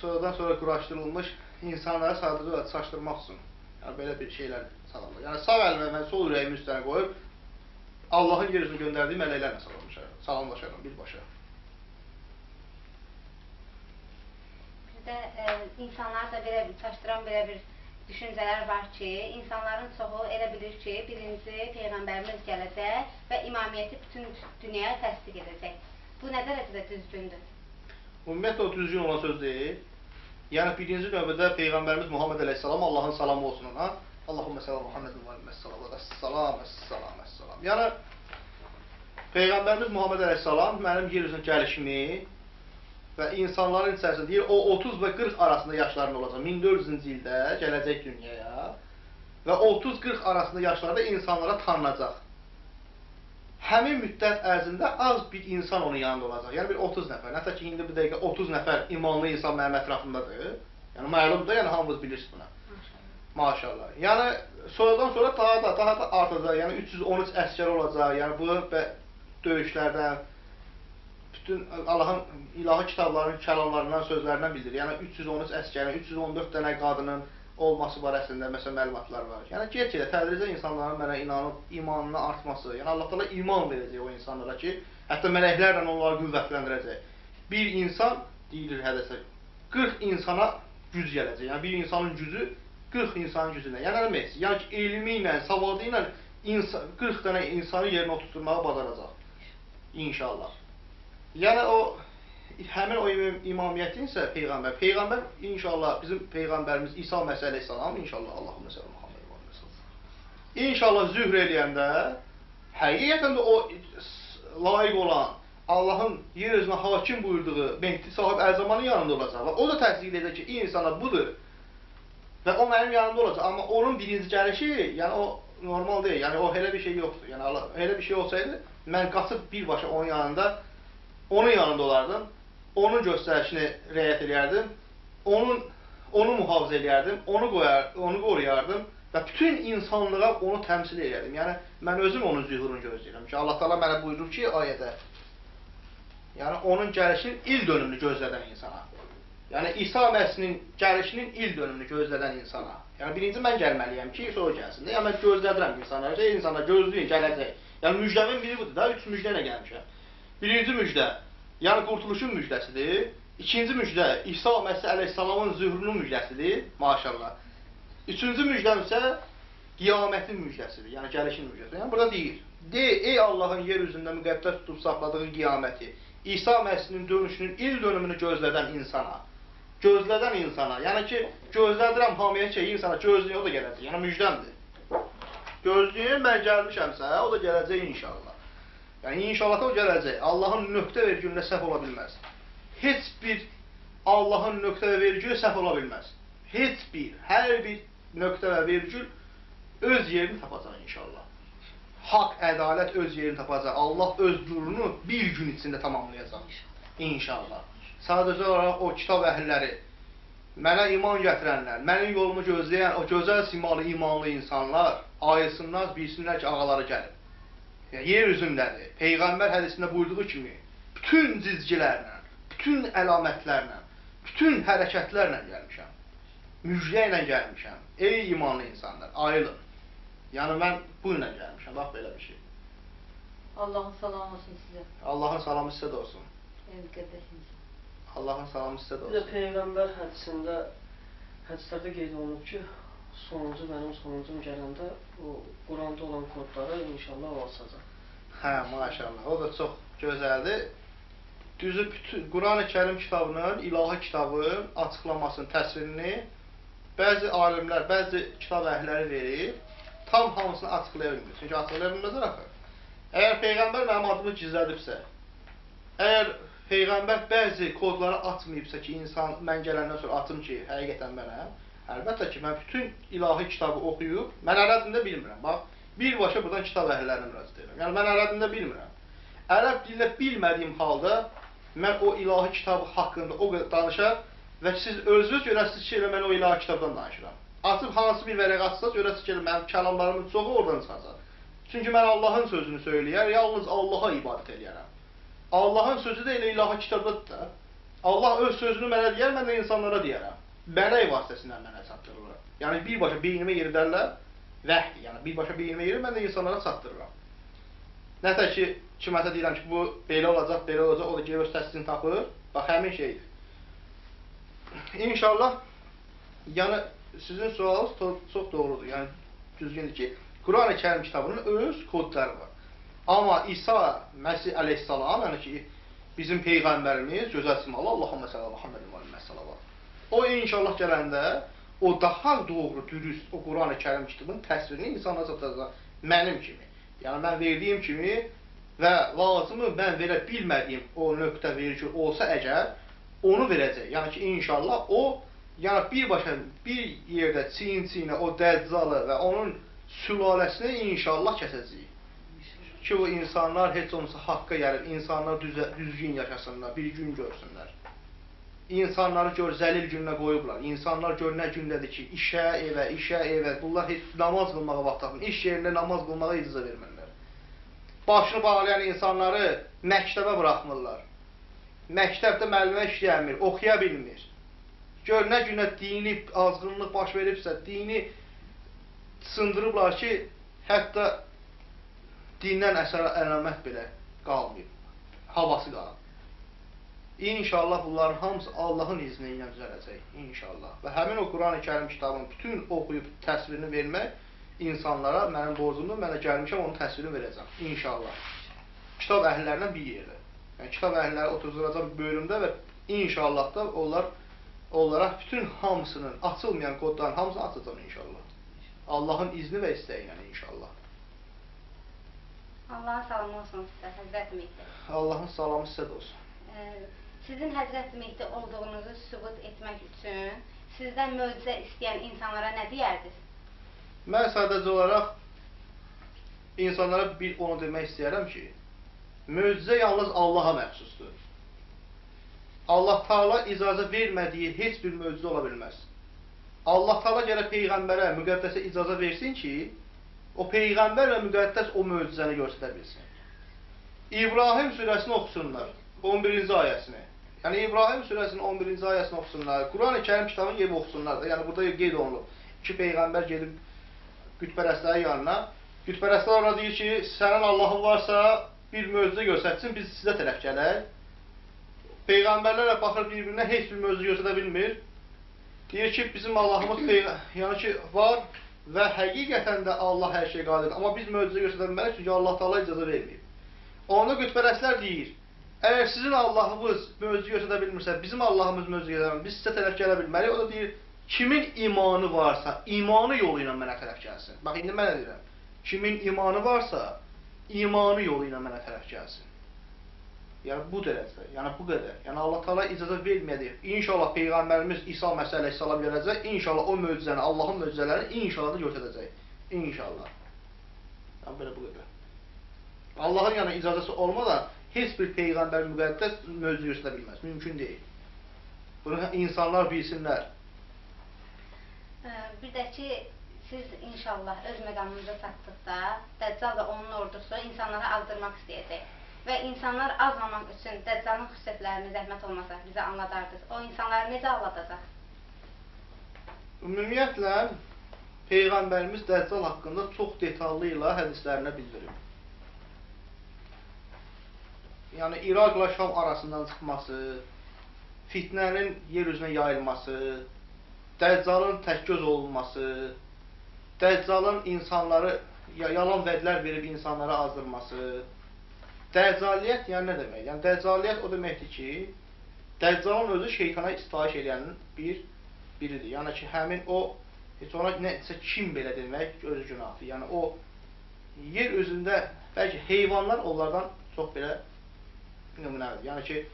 sonradan sonra quraşdırılmış insanları sadəcə olaraq çaşdırmaq üçün. Yəni, belə bir şeylər salırlar. Yəni, sağ əlimi mən sol ürəyimin üstünə qoyub, Allahın yer üzünə göndərdiyi mələklərlə salamlaşaram birbaşa. Bir də insanlar da belə çaşdıran belə bir düşüncələr var ki, insanların çoxu elə bilir ki, birinci Peyğəmbərimiz gələcək və imamiyyəti bütün dünyaya təsdiq edəcək. Bu nə dərəcədə düzgündür? Ümumiyyətlə o düzgün olan söz deyil. Yəni birinci növbədə Peyğəmbərimiz Muhammed əleyhissalam, Allahın salamı olsun ona. Allahümmə səlam Muhammedin və əs-salavat, əs-salam, əs-salam, əs-salam. Yəni Peyğəmbərimiz Muhammed əleyhissalam mənim yer üzünə gəlişimi və insanların içərisində deyir, o 30 və 40 arasında yaşlarında olacaq. 1400-cü ildə gələcək dünyaya və 30-40 arasında yaşlarda insanlara tanınacaq. Həmin müddət ərzində az bir insan onun yanında olacaq. Yəni bir 30 nəfər. Nəsə ki, indi bir dəqiqə 30 nəfər imanlı insan mənim ətrafımdadır. Yəni məlumdur, yəni hamınız bilirsiniz buna. Maşallah. Yəni sonradan sonra daha da artacaq. Yəni 313 əsgər olacaq. Yəni bu döyüşlərdən bütün Allahın ilahi kitablarının kəlamlarından, sözlərindən bildirir. Yəni 313 əsgərin, 314 dənə qadının olması barəsində məsələn məlumatlar var. Yəni get-gedə tədricən insanların mənə inanıb imanına artması, yəni Allah təala iman verəcək o insanlara ki, hətta mələklərlə onları qüvvətləndirəcək. Bir insan deyilir hədəsə 40 insana güc gələcək. Yəni bir insanın gücü 40 insanın gücünə. Yəni nə demək? Yəni ki, elmi ilə, savadı ilə 40 dənə insanı yerinə oturtmağı bacaracaq. İnşallah. Yəni o həmin o imamiyyətin isə Peyğəmbər inşallah bizim Peyğəmbərimiz İsa Məsih əleyhissalam inşallah Allahümmə sələ Muhammed və əleyhissalam. İnşallah zühr eləyəndə həqiqətən də o layiq olan Allahın yer üzünə hakim buyurduğu Mehdi sahib Əlzamanın yanında olacaq. O da təsdiq edəcək ki, insana budur və o mənim yanımda olacaq. Amma onun birinci gəlişi, yəni o normal deyil. Yəni o elə bir şey yoxdur. Yəni elə bir şey olsaydı, mən qaçıb birbaşa onun yanında olardım. Onun göstərişini rəayət edərdim. Onu mühafizə edərdim. Onu qoruyardım və bütün insanlığa onu təmsil edərdim. Yəni mən özüm onun zühurunu gözləyirəm ki, Allah Taala mənə buyurur ki, ayədə. Yəni onun gəlişinin il dönümünü gözlədən insana. Yəni İsa Məsihinin gəlişinin il dönümünü gözlədən insana. Yəni birinci mən gəlməliyəm ki, sonra gəlsin. Yəni mən gözlədirəm insanlara, insanlar gözləyin, gələcək. Yəni müjdəmin biri budur da, 3 müjdə ilə gəlmişəm. Birinci müjdə, yəni qurtuluşun müjdəsidir. İkinci müjdə, İsa Məsih əleyhissalamın zührünün müjdəsidir, maşallah. Üçüncü müjdəm isə qiyamətin müjdəsidir, yəni gəlişin müjdəsidir. Yəni burada deyir, ey Allahın yer üzündə müqəddəs tutub saxladığı qiyaməti, İsa Məsihinin dönüşünün il dönümünü gözlədən insana. Gözlədən insana, yəni ki, gözlədirəm hamıya ki, insana gözləyin, o da gələcək, yəni müjdəmdir. Gözləyin, mən gəlmişəmsə, o da gələcək inşallah. Yəni inşallah o gələcək. Allahın nöqtə vergülündə səhv ola bilməz. Heç bir Allahın nöqtə və vergülü səhv ola bilməz. Heç bir, hər bir nöqtə və vergül öz yerini tapacaq inşallah. Haqq, ədalət öz yerini tapacaq. Allah öz nurunu bir gün içində tamamlayacaq. İnşallah. Sadəcə olaraq o kitab əhlləri, mənə iman gətirənlər, mənim yolumu gözləyən o gözəl simalı, imanlı insanlar ayılsınlar, bilsinlər ki, ağaları gəlib. Yer üzündədir. Peyğəmbər hədisində buyurduğu kimi, bütün cizgilərlə, bütün əlamətlərlə, bütün hərəkətlərlə gəlmişəm. Müjdə ilə gəlmişəm. Ey imanlı insanlar, ayılın. Yəni mən bu ilə gəlmişəm, bax belə bir şey. Allahın salamı olsun sizə. Allahın salamı sizə də olsun. Ey müqəddəs insan. Allahın salamı sizə də Bir də olsun. Peyğəmbər hədislərdə qeyd olunub ki, mənim sonuncum gələndə o Quranda olan kodları inşallah o asacaq. Hə, maşallah. O da çox gözəldir. Düzü Quran-ı Kərim kitabının, ilahi kitabın açıqlamasını, təsvirini bəzi alimlər, bəzi kitab əhləri verir, tam hamısını açıqlaya bilmir. Çünki açıqlaya bilməzlər axı. Əgər Peyğəmbər mənim adımı gizlədibsə, əgər Peyğəmbər bəzi kodları açmayıbsa ki, insan mən gələndən sonra atım ki, həqiqətən mənə, əlbəttə ki, mən bütün ilahi kitabı oxuyub, mən ərəb dilində bilmirəm. Bax, birbaşa buradan kitab əhlilərinə müraciət edirəm. Yəni, mən ərəb dilində bilmirəm. Ərəb dilində bilmədiyim halda, mən o ilahi kitabı haqqında o qədər danışar və siz özünüz görəsiniz ki, mən o ilahi kitabdan danışıram. Açıb hansı bir vərəq açsaz, görəsiniz ki, mənim kəlamlarımın çoxu oradan çıxacaq. Çünki mən Allahın sözünü söyləyər, yalnız Allaha ibadət edərəm. Allahın sözü də elə ilahi kitabdadır da. Allah öz sözünü mənə deyər, mən də insanlara deyərəm. Bələk vasitəsindən mənə çatdırılır. Yəni, birbaşa beynimə yeridərlər, vəhdir. Yəni, birbaşa beynimə yerir, mən də insanlara çatdırıram. Nətər ki, kiməsə deyirəm ki, bu belə olacaq, o da gəlib öz təsdiqini tapır. Bax, həmin şeydir. İnşallah, yəni, sizin sualınız çox doğrudur. Yəni, düzgündür ki, Quran-ı Kərim kitabının öz kodları var. Amma İsa Məsih əleyhissalam, yəni ki, bizim Peyğəmbərimiz, gözəl simalı, Allahümmə səllə Muhammedin və məsələvat. O inşallah gələndə, o daha doğru, dürüst, o Quran-ı Kərim kitabının təsvirini insanlara çatacaq, mənim kimi. Yəni, mən verdiyim kimi və lazımı mən verə bilmədiyim o nöqtə vergül olsa əgər, onu verəcək. Yəni ki, inşallah o, yəni birbaşa bir yerdə çiyin-çiyinə o dəccalı və onun sülaləsini inşallah kəsəcəyik. Ki, o insanlar heç olmasa haqqa gəlib, insanlar düzgün yaşasınlar, bir gün görsünlər. İnsanları gör, zəlil gününə qoyublar. İnsanlar gör, nə gündədir ki, işə, evə. Bunlar heç namaz qılmağa vaxt tapmır. İş yerində namaz qılmağa icazə vermirlər. Başını bağlayan insanları məktəbə buraxmırlar. Məktəbdə müəllimə işləyəmir, oxuya bilmir. Gör, nə günə dini azğınlıq baş veribsə, dini sındırıblar ki, hətta dindən əsər əlamət belə qalmayıb. Havası qalıb. İnşallah bunların hamısı Allahın izni ilə düzələcək. İnşallah. Və həmin o Quran-ı Kərim kitabını bütün oxuyub təsvirini vermək insanlara mənim borcumdur. Mən də gəlmişəm, onun təsvirini verəcəm. İnşallah. Kitab əhlilərindən bir yerdə. Yəni, kitab əhliləri otuzduracaq bir bölümdə və inşallah da onlara bütün hamısının, açılmayan kodların hamısını açacaq inşallah. Allahın izni və istəyi ilə inşallah. Allahın salamı olsun sizə, Həzrət Mehdi. Allahın salamı sizə də olsun. Sizin Həzrət Mehdi olduğunuzu sübut etmək üçün sizdən möcüzə istəyən insanlara nə deyərdiniz? Mən sadəcə olaraq insanlara onu demək istəyərəm ki, möcüzə yalnız Allaha məxsusdur. Allah Taala icazə vermədiyi heç bir möcüzə ola bilməz. Allah Taala gərək Peyğəmbərə, müqəddəsə icazə versin ki, o Peyğəmbər və müqəddəs o möcüzəni göstərə bilsin. İbrahim surəsini oxusunlar, 11-ci ayəsini. Yəni, İbrahim surəsinin 11-ci ayəsini oxusunlar, Quran-ı Kərim kitabını gedib oxusunlar da. Yəni, burada qeyd olunub. İki Peyğəmbər gedib qütpərəstlərin yanına. Qütpərəstlər orada deyir ki, sənin Allahın varsa bir möcüzə göstərsin, biz sizə tərəf gələk. Peyğəmbərlərlə baxır bir-birinə, heç bir möcüzə göstərə bilmir. Deyir ki, bizim Allahımız yəni ki, var və həqiqətən də Allah hər şey qadirdir. Amma biz möcüzə göstərə bilmərik, çünki Allah Taala icazə verməyib. Onda qütpərəstlər deyir, əgər sizin Allahınız möcüzə göstərə bilmirsə, bizim Allahımız möcüzə göstərə bilmir, biz sizə tərəf gələ bilmərik. O da deyir, kimin imanı varsa, imanı yolu ilə mənə tərəf gəlsin. Bax, indi mən nə deyirəm? Kimin imanı varsa, imanı yolu ilə mənə tərəf gəlsin. Yəni bu dərəcədə, yəni bu qədər. Yəni Allah Taala icazə vermədi. İnşallah peyğəmbərimiz İsa Məsih əleyhissalam gələcək. İnşallah o möcüzəni, Allahın möcüzələrini inşallah da göstərəcək. İnşallah. Yəni belə bu qədər. Allahın yəni icazəsi olmadan heç bir peyğəmbər müqəddəs möcüzə göstərə bilməz. Mümkün deyil. Bunu insanlar bilsinlər. Bir də ki, siz inşallah öz məqamınıza çatdıqda, Dəccal və onun ordusu insanları azdırmaq istəyəcək. Və insanlar azmamaq üçün Dəccalın xüsusiyyətlərini zəhmət olmasa bizə anladardınız. O insanları necə aldadacaq? Ümumiyyətlə, Peyğəmbərimiz Dəccal haqqında çox detallı ilə hədislərinə bildirir. Yəni, İraqla Şam arasından çıxması, fitnənin yer üzünə yayılması, Dəccalın təkgöz olunması, Dəccalın insanları yalan vədlər verib insanları azdırması. Dəccaliyyət yəni nə demək? Yəni Dəccaliyyət o deməkdir ki, Dəccalın özü şeytana istahiş edənin biridir. Yəni ki, həmin o heç ona nəsə kim belə demək öz günahdır. Yəni o yer üzündə bəlkə heyvanlar onlardan çox belə nümunədir. Yəni ki,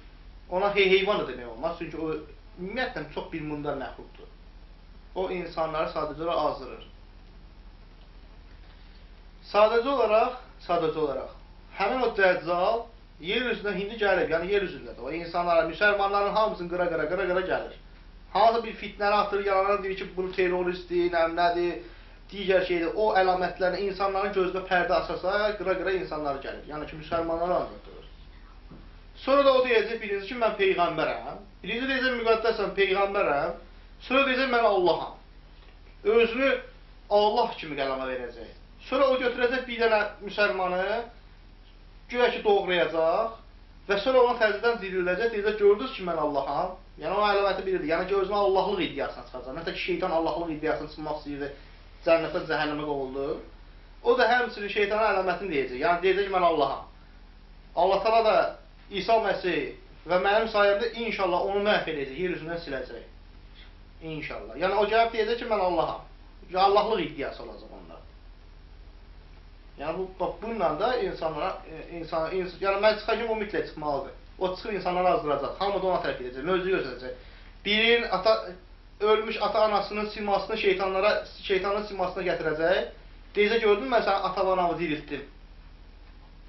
ona heyvan da demək olmaz. Çünki o ümumiyyətlə çox bir mundar məxluqdur. O insanları sadəcə olaraq azdırır. Sadəcə olaraq həmin o Dəccal yer üzündə indi gəlib, yəni yer üzündədir. O insanlara, müsəlmanların hamısını qıra gəlir. Hansı bir fitnəni atır, yalanlar deyir ki, bunu terroristdir, nədir, digər şeydir. O əlamətlərini insanların gözünə pərdə açarsa, qıra insanlar gəlir. Yəni ki, müsəlmanları anlatır. Sonra da o deyəcək, birinci ki, mən Peyğəmbərəm. Birinci deyəcək, müqəddəsəm, Peyğəmbərəm. Sonra deyəcək, mən Allaham. Özünü Allah kimi qələmə verəcək. Sonra o götürəcək bir dənə müsəlmanı, güya ki, doğrayacaq və sonra ona təzədən zirilləcək, deyəcək, gördünüz ki, mən Allaham. Yəni, o əlaməti biridir. Yəni ki, özünə Allahlıq iddiasına çıxacaq. Nəsə ki, şeytan Allahlıq iddiasına çıxmaq istəyirdi, cənnətə, cəhənnəmə qovuldu. O da həmçinin şeytana əlamətini deyəcək. Yəni, deyəcək ki, mən Allaham. Allah Taala da İsa Məsih və mənim sayəmdə inşallah onu məhv edəcək, yer üzündən siləcək. İnşallah. Yəni, o gəlib deyəcək ki, mən Allaham. Allahlıq iddiası olacaq onlar. Yəni, bununla da insanlara, yəni mən çıxacaq, o mütləq çıxmalıdır. O çıxır, insanları azdıracaq, hamı da ona tərəf edəcək, mövzu göstərəcək. Birinin ölmüş ata-anasının simasını şeytanın simasına gətirəcək, deyəcək, gördün mən sənin ata-anamı diriltdim.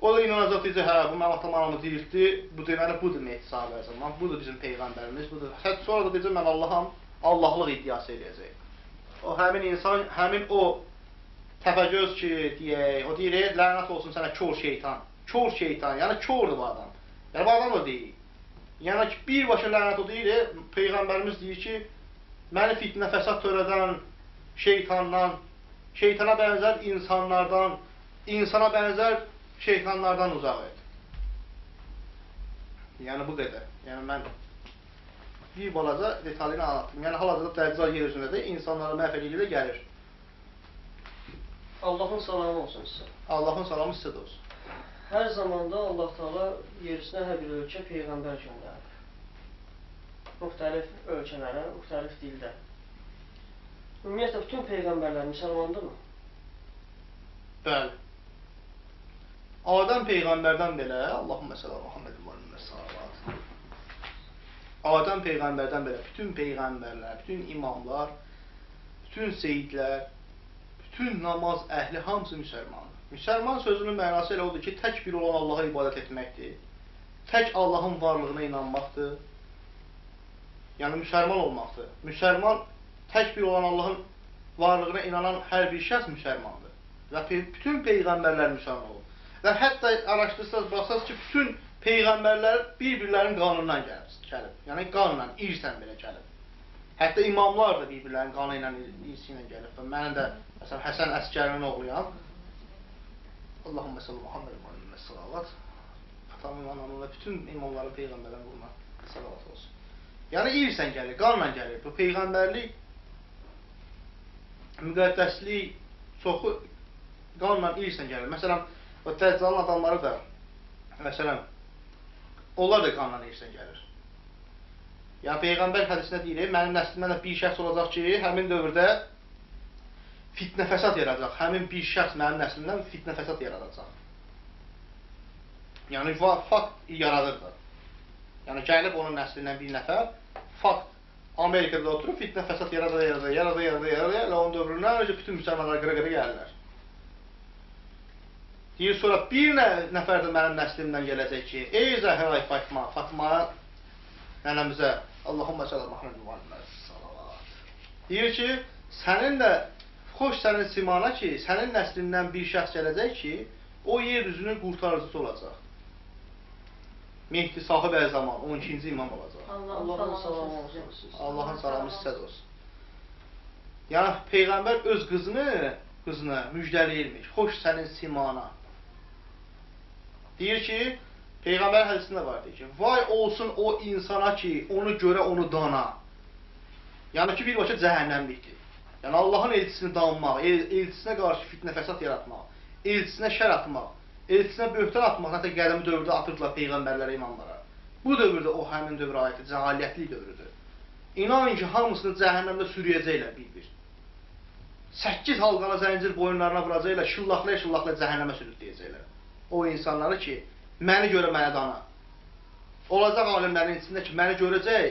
O da inanacaq, deyəcək, hə, bu mənim ata-anamı diriltdi, bu deməli, budur Mehdi sahibi əzəman, budur bizim Peyğəmbərimiz, budur. Sonra da deyəcək, mən Allaham, Allahlıq iddiası edəcək. O, həmin insan, həmin o təpəgöz ki, deyək, o deyir, lənət olsun sənə kör şeytan. Kör şeytan, yəni kördür bu adam. Yəni, bu adam da deyir. Yəni ki, birbaşa lənət o deyir, Peyğəmbərimiz deyir ki, məni fitnə fəsad törədən şeytandan, şeytana bənzər insanlardan, insana bənzər şeytanlardan uzaq et. Yəni, bu qədər. Yəni, mən bir balaca detalını anlattım. Yəni, hal-hazırda Dəccal yer üzündədir, insanları məhv edir də gəlir. Allahın salamı olsun sizə. Allahın salamı sizə də olsun. Hər zamanda Allah Taala yer üstünə hər bir ölkə peyğəmbər göndərir. Müxtəlif ölkələrə, müxtəlif dildə. Ümumiyyətlə, bütün peyğəmbərlər müsəlmandırmı? Bəli. Adəm peyğəmbərdən belə, Allahümmə sələ Muhammed və aleyhi salavat. Adəm peyğəmbərdən belə bütün peyğəmbərlər, bütün imamlar, bütün seyidlər, bütün namaz əhli hamısı müsəlmandır. Müsəlman sözünün mənası elə odur ki, tək bir olan Allaha ibadət etməkdir. Tək Allahın varlığına inanmaqdır. Yəni, müsəlman olmaqdır. Müsəlman, tək bir olan Allahın varlığına inanan hər bir şəxs müsəlmandır. Və bütün peyğəmbərlər müsəlman olur. Və hətta araşdırsınız, baxsınız ki, bütün peyğəmbərlər bir-birlərinin qanundan gəlib. Yəni, qanunla, irsən belə gəlib. Hətta imamlar da bir-birlərinin qanunu ilə, irsi ilə gəlib. Və mənim də, məsələn, Həsən Əskərinin oğluyam. Allahümmə sallallahu Muhammed və aleyhi salavat. Atamın, anamın və bütün imamların peyğəmbərlərin quluna salavat olsun. Yəni, irsən gəlir, qanunla gəlir. Bu peyğəmbərlik, müqəddəslik çoxu qanunla irsən gəlir. Məsələn, o Dəccalın adamları da, məsələn, onlar da qanunla irsən gəlir. Yəni, Peyğəmbər hədisində deyilir, mənim nəslimdən də bir şəxs olacaq ki, həmin dövrdə fitnə fəsad yaradacaq. Həmin bir şəxs mənim nəslimdən fitnə fəsad yaradacaq. Yəni fakt yaradırlar. Yəni gəlib onun nəslindən bir nəfər fakt Amerikada oturub fitnə fəsad yarada, onun dövründən önce bütün müsəlmanlar qıra-qıra gəlirlər. Deyir, sonra bir nəfər də mənim nəslimdən gələcək ki, ey Zəhra Fatıma, Fatıma nənəmizə, Allahümmə sələm, deyir ki, sənin də, xoş sənin simana ki, sənin nəslindən bir şəxs gələcək ki, o yer üzünün qurtarıcısı olacaq. Mehdi sahib əl-zaman, 12-ci imam olacaq. Allahın salamı olsun. Allahın salamı sizə də olsun. Yəni, Peyğəmbər öz qızını müjdələyirmiş. Xoş sənin simana. Deyir ki, Peyğəmbər hədisində var, deyir ki, vay olsun o insana ki, onu görə onu dana. Yəni ki, birbaşa cəhənnəmlikdir. Yəni, Allahın elçisini danmaq, elçisinə qarşı fitnə fəsad yaratmaq, elçisinə şər atmaq, elçisinə böhtan atmaq, nəsə qədimi dövrdə atırdılar Peyğəmbərlərə, imamlara. Bu dövrdə o həmin dövrə aiddir, cəhaliyyətli dövrüdür. İnanın ki, hamısını cəhənnəmdə sürüyəcəklər bir-bir. 8 halqana zəncir boyunlarına vuracaqlar, şıllaqlaya cəhənnəmə sürükləyəcəklər. O insanları ki, məni görə mənə dana. Olacaq alimlərin içində ki, məni görəcək,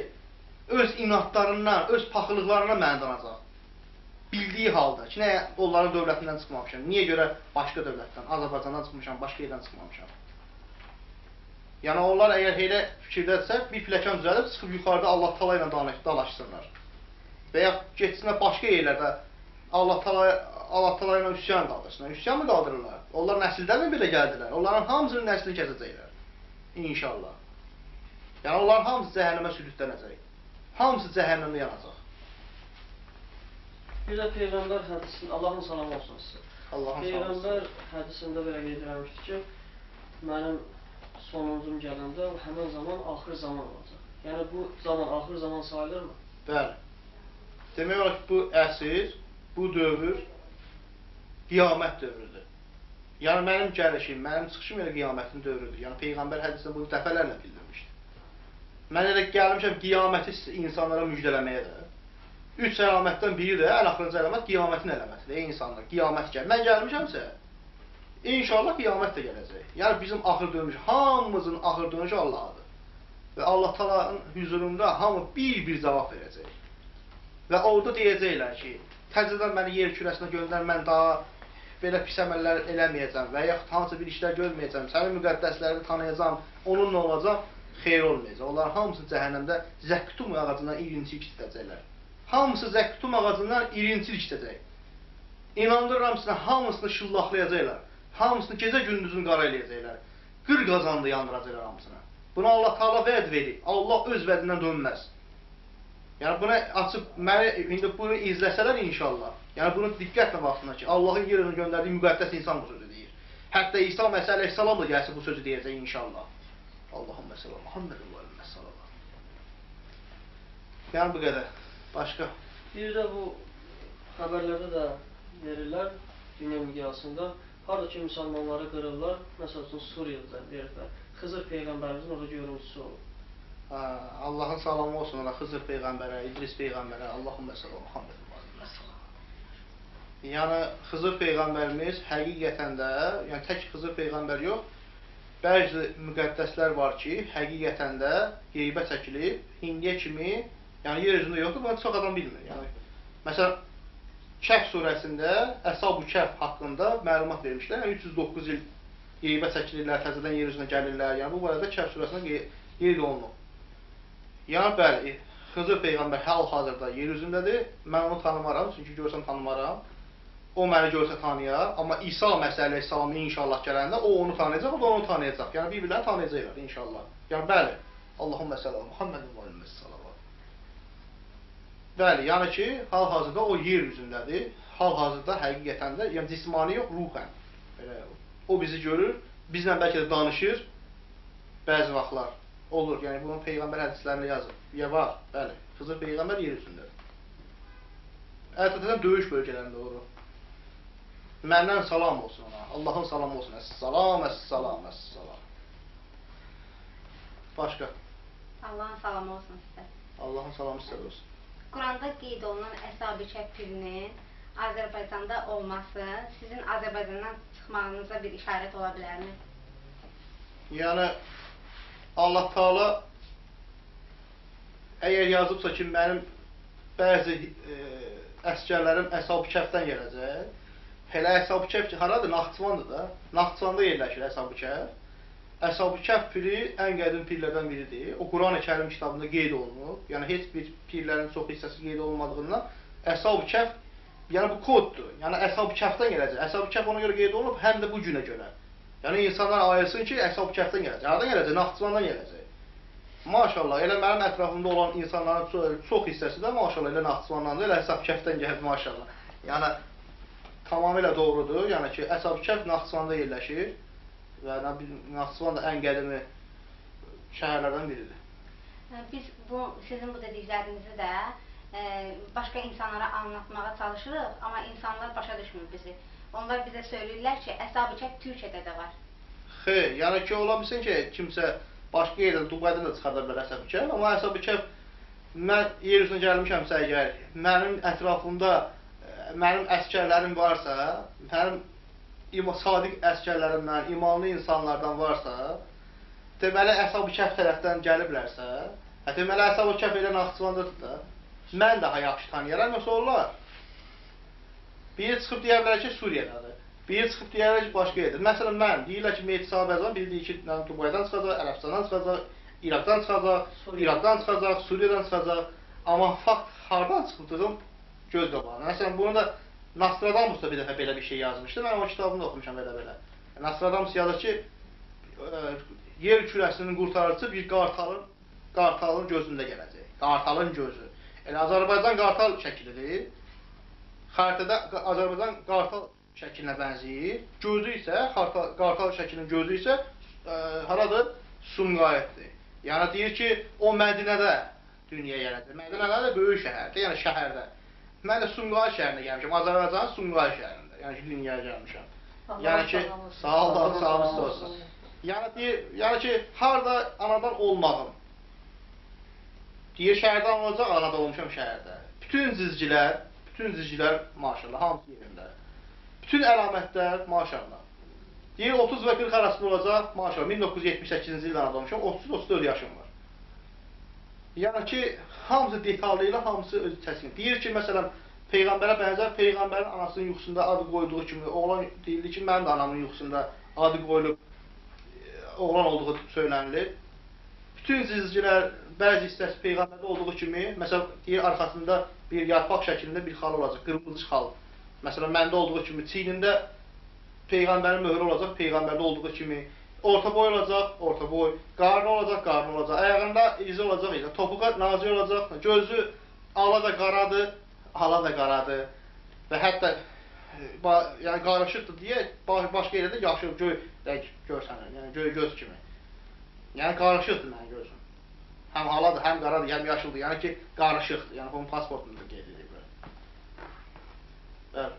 öz inadlarından, öz paxılıqlarından məni danacaq. Bildiyi halda ki, nə onların dövlətindən çıxmamışam, niyə görə başqa dövlətdən, Azərbaycandan çıxmışam, başqa yerdən çıxmamışam. Yəni onlar əgər elə fikirdədirsə, bir pləkan düzəlib, çıxıb yuxarıda Allah Taala ilə dalaşsınlar. Və ya getsinlər başqa yerlərdə Allah Taala ilə üsyan qaldırsınlar. Üsyan mı qaldırırlar? Onlar nəsildən mi belə gəldilər? Onların hamısının nəslini kəsəcəklər. İnşallah. Yəni onların hamısı cəhənnəmə sürüklənəcək. Hamısı cəhənnəmdə yanacaq. Bir də Peyğəmbər hədisində, Allahın salamı olsun sizə. Peyğəmbər hədisində belə qeyd eləmişdir ki, mənim sonuncum gələndə həmin zaman axır zaman olacaq. Yəni bu zaman axır zaman sayılırmı? Bəli. Demək olar ki, bu əsr, bu dövr qiyamət dövrüdür. Yəni mənim gəlişim, mənim çıxışım elə qiyamətin dövrüdür. Yəni Peyğəmbər hədisində bunu dəfələrlə bildirmişdir. Mən elə gəlmişəm qiyaməti insanlara müjdələməyə də. 3 əlamətdən biri də ən axırıncı əlamət qiyamətin əlamətidir. Ey insanlar, qiyamət gəlir. Mən gəlmişəmsə, inşallah qiyamət də gələcək. Yəni bizim axır dönüş, hamımızın axır dönüşü Allah'adır. Və Allah Taala'nın huzurunda hamı bir-bir cavab verəcək. Və orada deyəcəklər ki, təzədən məni yer kürəsinə göndər, mən daha belə pis əməllər eləməyəcəm və yaxud hansı bir işlər görməyəcəm, sənin müqəddəslərini tanıyacam, onunla olacaq, xeyr olmayacaq. Onlar hamısı cəhənnəmdə zəqtum ağacından irinci kitəcəklər. Hamısı zəqtum ağacından irinci kitəcək. İnandırıram sizə, hamısını şıllaqlayacaqlar. Hamısını gecə gündüzünü qara eləyəcəklər. Qır qazandı yandıracaqlar hamısına. Buna Allah Taala vəd verir. Allah öz vədindən dönməz. Yəni buna açıb məni indi bunu izləsələr inşallah. Yəni bunu diqqətlə baxsınlar ki, Allahın yerini göndərdiyi müqəddəs insan bu sözü deyir. Hətta İsa Məsih əleyhissalam da gəlsə bu sözü deyəcək inşallah. Allahümmə səlam Muhammedin və aləmə səlam. Yəni bu qədər. Başqa? Bir də bu xəbərlərdə də verirlər dünya miqyasında. Harada ki müsəlmanları qırırlar, məsəl üçün Suriyada verirlər. Xızır Peyğəmbərimizin orada görüntüsü olur. Allahın salamı olsun ona, Xızır Peyğəmbərə, İdris Peyğəmbərə, Allahümmə səlam Muhammedin və aləmə səlam. Yəni Xızır Peyğəmbərimiz həqiqətən də, yəni tək Xızır Peyğəmbər yox, bəzi müqəddəslər var ki, həqiqətən də qeybə çəkilib, indiyə kimi, yəni yer üzündə yoxdur, bunu çox adam bilmir. Yəni, məsələn, Kəhf surəsində Əshab-ı Kəhf haqqında məlumat vermişlər. Yəni 309 il qeybə çəkilirlər, təzədən yer üzünə gəlirlər. Yəni bu barədə Kəhf surəsində qeyd olunub. Yəni bəli, Xızır Peyğəmbər hal-hazırda yer üzündədir. Mən onu tanımaram, çünki görsəm tanımaram. O məni görsə tanıyar, amma İsa Məsih əleyhissalam inşallah gələndə o onu tanıyacaq, o da onu tanıyacaq. Yəni bir-birlərini tanıyacaqlar inşallah. Yəni bəli, Allahümmə səlam Muhammedin və aləmə səlam. Bəli, yəni ki, hal-hazırda o yer üzündədir. Hal-hazırda həqiqətən də, yəni cismani yox, ruhən. O bizi görür, bizlə bəlkə də danışır bəzi vaxtlar. Olur, yəni bunun Peyğəmbər hədislərində yazır. Ya var, bəli, Xızır Peyğəmbər yer üzündədir. Əlbəttə döyüş bölgələrində olur. Məndən salam olsun ona, Allahın salamı olsun. Əssalam, əssalam, əssalam. Başqa? Allahın salamı olsun sizə. Allahın salamı sizə olsun. Quranda qeyd olunan Əshab-ı Kəhf filinin Azərbaycanda olması sizin Azərbaycandan çıxmağınıza bir işarət ola bilərmi? Yəni Allah Taala əgər yazıbsa ki, mənim bəzi əsgərlərim Əshab-ı Kəhfdən gələcək. Elə Əshab-ı Kəhf haradır? Naxçıvandır da. Naxçıvanda yerləşir Əshab-ı Kəhf. Əshab-ı Kəhf piri ən qədim pirlərdən biridir. O Quran-ı Kərim kitabında qeyd olunub. Yəni heç bir pirlərin çox hissəsi qeyd olunmadığından Əshab-ı Kəhf, yəni bu koddur. Yəni Əshab-ı Kəhfdən gələcək. Əshab-ı Kəhf ona görə qeyd olunub, həm də bu günə görə. Yəni insanlar ayırsın ki, Əshab-ı Kəhfdən gələcək. Hardan gələcək? Naxçıvandan gələcək. Maşallah, elə mənim ətrafımda olan insanların çox hissəsi də maşallah elə Naxçıvandandır, elə Əshab-ı Kəhfdən gəldi maşallah. Yəni tamamilə doğrudur. Yəni ki, Əshab-ı Kəhf Naxçıvanda yerləşir və Naxçıvan da ən qədimi şəhərlərdən biridir. Biz sizin bu dediklərinizi də başqa insanlara anlatmağa çalışırıq, amma insanlar başa düşmür bizi. Onlar bizə söyləyirlər ki, Əshab-ı Kəhf Türkiyədə də var. Xeyr, yəni ki, ola bilsin ki, kimsə başqa yerdən, Dubaydan da çıxarda bilər Əshab-ı Kəhf, amma Əshab-ı Kəhf mən yer üzünə gəlmişəmsə əgər, mənim ətrafımda mənim əsgərlərim varsa, mənim sadiq əsgərlərimdən, imanlı insanlardan varsa, deməli Əshab-ı Kəhf tərəfdən gəliblərsə, deməli Əshab-ı Kəhf elə Naxçıvandadır da, mən daha yaxşı tanıyaram, yoxsa onlar. Biri çıxıb deyə bilər ki, Suriyadadır. Biri çıxıb deyə bilər ki, başqa yerdir. Məsələn, mən deyirlər ki, Mehdi Sahabəzan, biri deyir ki, Dubaydan çıxacaq, Ərəbistandan çıxacaq, İraqdan çıxacaq, İraqdan çıxacaq, Suriyadan çıxacaq. Amma fakt hardan çıxdığım göz qabağına. Məsələn, bunu da Nostradamus da bir dəfə belə bir şey yazmışdı. Mən o kitabını da oxumuşam belə-belə. Nostradamus yazır ki, yer kürəsinin qurtarıcısı bir qartalın gözündə gələcək. Qartalın gözü. Elə Azərbaycan qartal şəklidir. Xəritədə Azərbaycan qartal şəklinə bənzəyir. Gözü isə, qartal şəklinin gözü isə haradır? Sumqayıtdır. Yəni deyir ki, o Mədinədə dünyaya gələcək. Mədinədə də böyük şəhərdir, yəni şəhərdə. Mən də Sumqayıt şəhərində gəlmişəm, Azərbaycanın Sumqayıt şəhərində. Yəni ki, dünyaya gəlmişəm. Yəni ki, sağ olun, sağ olsun. Yəni ki, harada anadan olmağım. Deyir, şəhərdən olacaq, anadan olmuşam şəhərdə. Bütün cizgilər maşallah, hamısı yerində. Bütün əlamətlər maşallah. Deyir, 30 və 40 arasında olacaq, maşallah, 1978-ci ildə anadan olmuşam, 33-34 yaşım var. Yəni ki, hamısı detallı ilə, hamısı özü təskin. Deyir ki, məsələn, Peyğəmbərə bənzər, Peyğəmbərin anasının yuxusunda adı qoyduğu kimi, oğlan deyildi ki, mənim də anamın yuxusunda adı qoyulub, oğlan olduğu söylənilir. Bütün cizgilər, bəzi hissəsi Peyğəmbərdə olduğu kimi, məsələn, deyir, arxasında bir yarpaq şəklində bir xal olacaq, qırmızı xal. Məsələn, məndə olduğu kimi, çiynində Peyğəmbərin möhrü olacaq, Peyğəmbərdə olduğu kimi, orta boy olacaq, orta boy, qarnı olacaq, ayağında izi olacaq, topuqa nazik olacaq, gözü ala və qaradır, və hətta yəni qarışıqdır deyə başqa yerdə yaşıl, göy görsənir, yəni göy göz kimi. Yəni qarışıqdır mənim gözüm. Həm aladır, həm qaradır, həm yaşıldır, yəni ki, qarışıqdır, yəni bunun pasportunda qeyd edilir. Bəli.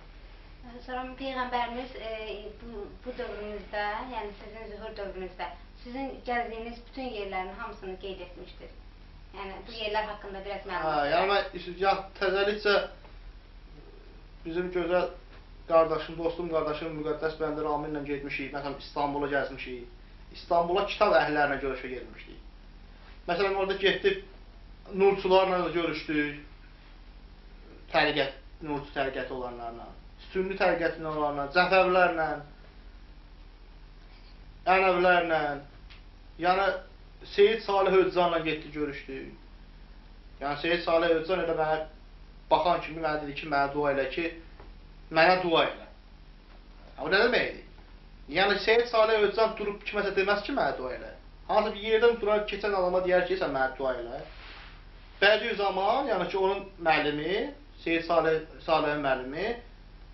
Sonra Peyğəmbərimiz bu dövrünüzdə, yəni sizin zühur dövrünüzdə, sizin gəzdiyiniz bütün yerlərin hamısını qeyd etmişdir. Yəni bu yerlər haqqında biraz məlumat. Yəni mən təzəlikcə bizim gözəl qardaşım, dostum qardaşım Müqəddəs Bəndə Rami ilə getmişik. Məsələn, İstanbula gəzmişik. İstanbula kitab əhlilərinə görüşə gelmişdik. Məsələn, orada getdik, nurçularla da görüşdük. Nurçu təriqəti olanlarla. Sünni təriqətinin olanlarla, Cəfərlərlə, Ənəvlərlə, yəni Seyid Salih Öccanla getdi, görüşdük. Yəni Seyid Salih Öccan elə mənə baxan kimi mənə dedi ki, mənə dua elə ki, mənə dua elə. O nə deməkdir? Yəni Seyid Salih Öccan durub kiməsə deməz ki, mənə dua elə. Hansı bir yerdən durar, keçən adama deyər ki, sən mənə dua elə. Bədüzzaman, yəni ki, onun müəllimi, Seyid Salihin müəllimi,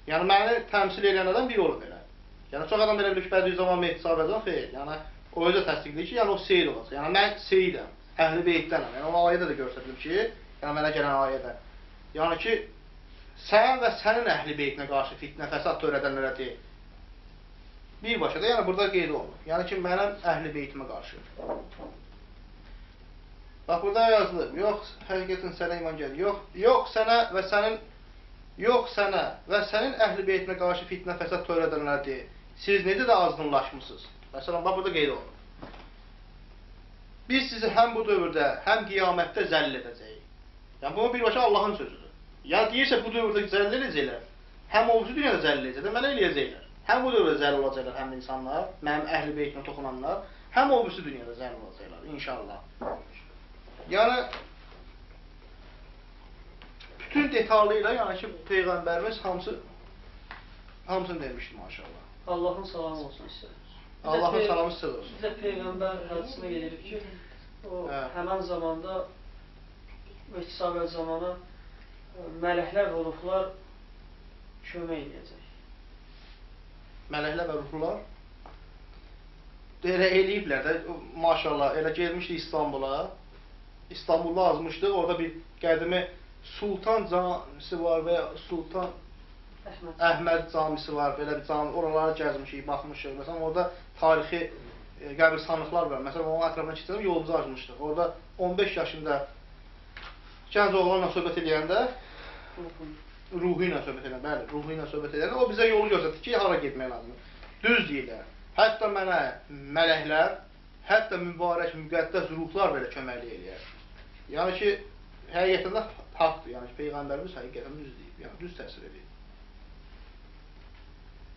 yəni məni təmsil edən adam biri olub elə. Yəni çox adam belə bilir ki, Bədüzzaman Mehdi Sahabəzan xeyr. Yəni o özü təsdiqləyir ki, yəni o Seyid olacaq. Yəni mən Seyidəm, Əhl-i Beytdənəm. Yəni o ayədə də göstərilib ki, yəni mənə gələn ayədə. Yəni ki, sən və sənin Əhl-i Beytinə qarşı fitnə, fəsad törədənlərə deyil. Birbaşa da, yəni burada qeyd olunur. Yəni ki, mənim Əhl-i Beytimə qarşı. Bax, burada yazılır. Yox, həqiqətin sənə iman gəlir. Yox sənə və sənin Əhl-i Beytinə qarşı fitnə, fəsad törədənlər deyil. Siz necə də azğınlaşmışsınız? Məsələn, bax, burada qeyd olunur. biz sizi həm bu dövrdə, həm qiyamətdə zəll edəcəyik. Yəni, bunu birbaşa Allahın sözüdür. Yəni, deyirsə, bu dövrdə zəll edəcəklər, həm o birisi dünyada zəll edəcəklər, mənə eləyəcəklər. Həm bu dövrdə zəll olacaqlar, həm insanlar, mənim əhl-i beytimə toxunanlar, həm o birisi dünyada zəll olacaqlar, inşallah. Yəni, bütün detalıyla, yəni ki, Peyğəmbərimiz hamısını demişdi, maşallah. Allahın salamı olsun sizə. Allahın salamı sizə olsun. Bizə Peyğəmbər hədisinə gedir ki, o həmən zamanda və İsabət zamana mələklər və ruhlar kömək edəcək. Mələklər və ruhlar elə eləyiblər də, maşallah, elə gelmişdi İstanbula. İstanbulda azmışdı, orada bir qədimi Sultan camisi var və ya Sultan Əhməd camisi var, belə bir cami, oraları gəzmişik, baxmışıq. Məsələn, orada tarixi qəbirstanlıqlar var. Məsələn, onun ətrafına keçirəm, yolumuzu açmışdıq. Orada 15 yaşında gənc oğlanla söhbət edəndə, ruhu ilə söhbət edəndə, bəli, ruhu ilə söhbət edəndə, o bizə yolu göstərdi ki, hara getmək lazımdır. Düz deyirlər. Hətta mənə mələklər, hətta mübarək, müqəddəs ruhlar belə köməklik eləyər. Yəni ki, həqiqətən də haqdır. Yəni ki, Peyğəmbərimiz həqiqətən düz deyib, yəni düz təsvir edib.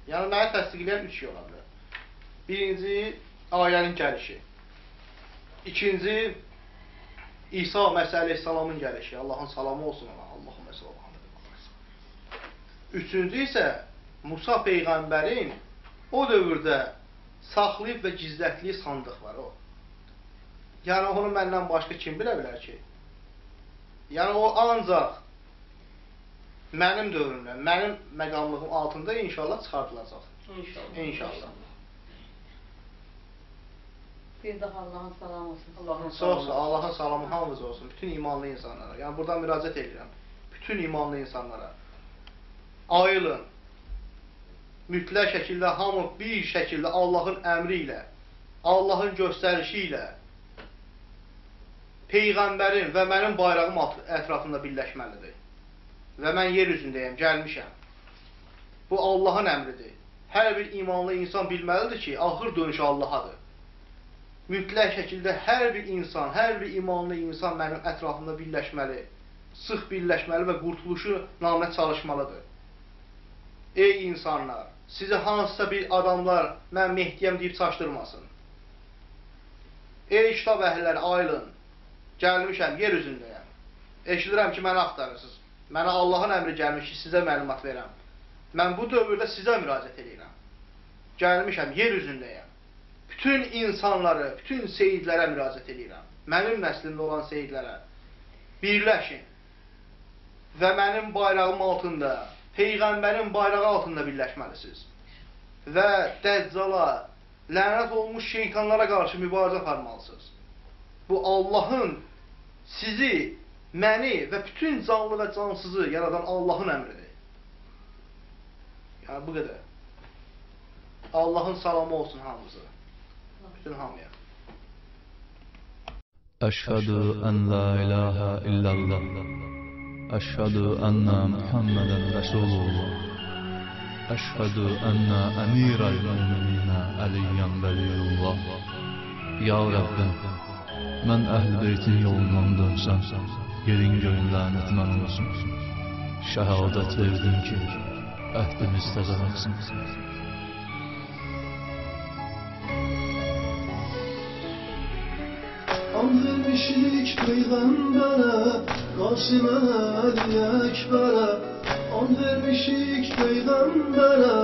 Yəni, məni təsdiqləyən 3 şey ola bilər. Birinci, ayənin gəlişi. İkinci, İsa Məsih Əleyhisselamın gəlişi. Allahın salamı olsun ona. Allahümme sallallahu aleyhi ve sellem. Üçüncü isə, Musa Peyğəmbərin o dövrdə saxlayıb və gizlətliyi sandıq var o. Yəni, onu məndən başqa kim bilə bilər ki? Yəni, o ancaq mənim dövrümdə, mənim məqamlığım altında inşallah çıxardılacaq. İnşallah. Bir daha Allahın salamı olsun. Çox Allahın salamı hamımız olsun, bütün imanlı insanlara. Yəni, buradan müraciət edirəm. Bütün imanlı insanlara. Ayılın. Mütləq şəkildə, hamı bir şəkildə Allahın əmri ilə, Allahın göstərişi ilə Peyğəmbərin və mənim bayrağım ətrafında birləşməlidir. Və mən yer üzündəyəm, gəlmişəm. Bu Allahın əmridir. Hər bir imanlı insan bilməlidir ki, axır dönüşü Allahadır. Mütləq şəkildə hər bir insan, hər bir imanlı insan mənim ətrafında birləşməli, sıx birləşməli və qurtuluşu namə çalışmalıdır. Ey insanlar, sizi hansısa bir adamlar mən Mehdiyəm deyib çaşdırmasın. Ey kitab əhliləri, ayılın, gəlmişəm, yer üzündəyəm. Eşidirəm ki, məni axtarırsınız. Mənə Allahın əmri gəlmiş ki, sizə məlumat verəm. Mən bu dövrdə sizə müraciət edirəm. Gəlmişəm, yer üzündəyəm. Bütün insanları, bütün seyidlərə müraciət edirəm. Mənim nəslimdə olan seyidlərə. Birləşin. Və mənim bayrağım altında, Peyğəmbərin bayrağı altında birləşməlisiniz. Və Dəccala, lənət olmuş şeytanlara qarşı mübarizə aparmalısınız. Bu Allahın sizi, məni və bütün canlı və cansızı yaradan Allahın əmridir. Yəni, bu qədər. Allahın salamı olsun hamımıza. Bütün hamıya. Əşhədü ən la ilahə illallah. Əşhədü ənnə Muhammeden Resulullah. Əşhədü ənnə əmirəl müminə Əliyyən Vəliyullah. Ya Rəbbim, mən əhl-i beytin yolundan dönsəm, yerin göyün lənət mən olsun. Şəhadət verdim ki, əhdimiz təzələsin. And vermişik Peyğəmbərə, Qasim Əli Əkbərə. And vermişik Peyğəmbərə,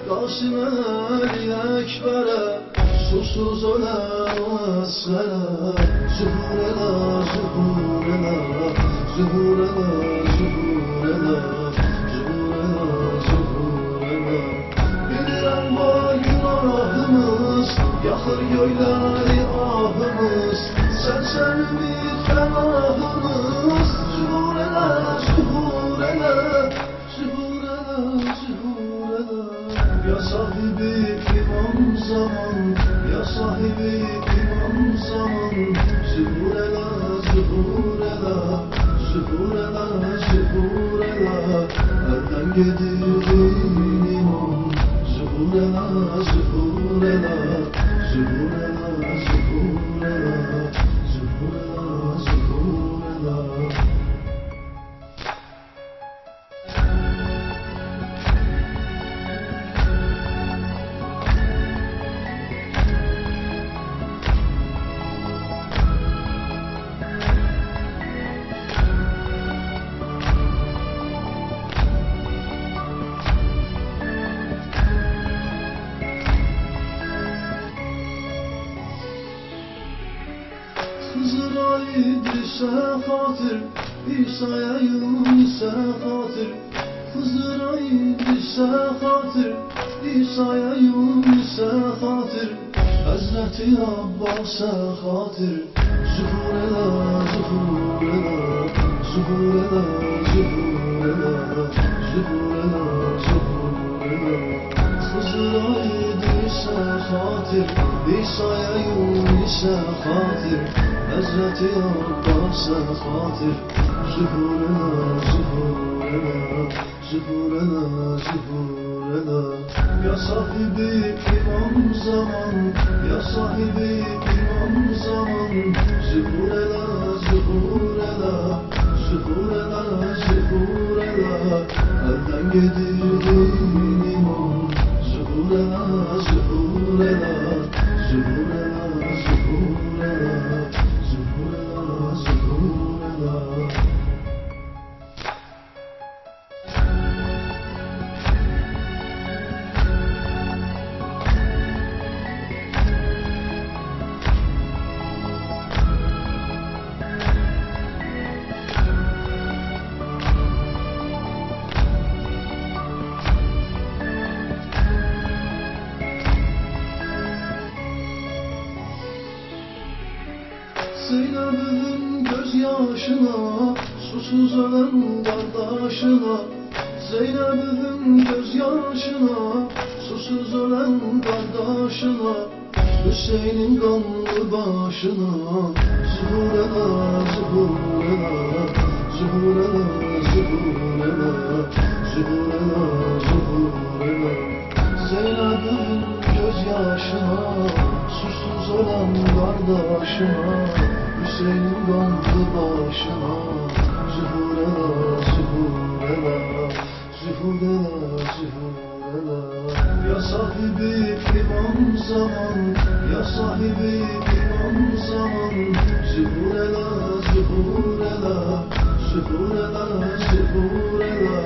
Qasim Əli Əkbərə. Susuz ölən o əslərə, zühur elə, zühur elə, zühur elə, zühur elə, zühur elə, zühur elə. Bilirəm var günahımız, yaxır göyləri ahımız. Sərsərimir fənahımız, zühur elə, zühur elə, zühur elə, zühur elə. Ya sahibi imam zaman, ya sahibi imam zaman. Zühur elə, zühur elə, zühur elə, zühur elə. Əldən gedir imam, zühur elə, zühur elə, zühur elə, zühur elə. Hızıraydısa xatır, İsa'ya Yunus'a xatır. Hızıraydısa xatır, İsa'ya Yunus'a xatır. Hazreti Abbas'a xatır. Zuhur ela, zuhur ela, zuhur ela, zuhur ela, zuhur ela, zuhur ela. Hızıraydısa xatır, İsa'ya Yunus'a xatır. Hazreti Abbas'a xatır. Zuhur ela, zuhur ela, zuhur ela, zuhur ela. Ya sahibi imam zaman, ya sahibi imam zaman. Zuhur ela, zuhur ela, zuhur ela, zuhur ela. Elden gedirdin imam. Zuhur ela, zuhur ela, zuhur ela, zuhur ela, zuhur ela, zuhur ela. Zeynep'in gözyaşına, susuz ölen kardeşine. Zeynep'in gözyaşına, susuz ölen kardeşine. Hüseyin'in kanlı başına. Zuhur ela, zuhur ela, zuhur ela, zuhur ela, zuhur ela, zuhur ela. Zeynep'in gözyaşına, susuz olan kardeşine. Hüseyin'in kanlı başına. Zuhur ela, zuhur ela, zuhur ela, zuhur ela. Ya sahibi imam zaman, ya sahibi imam zaman. Zuhur ela, zuhur ela, zuhur ela, zuhur ela.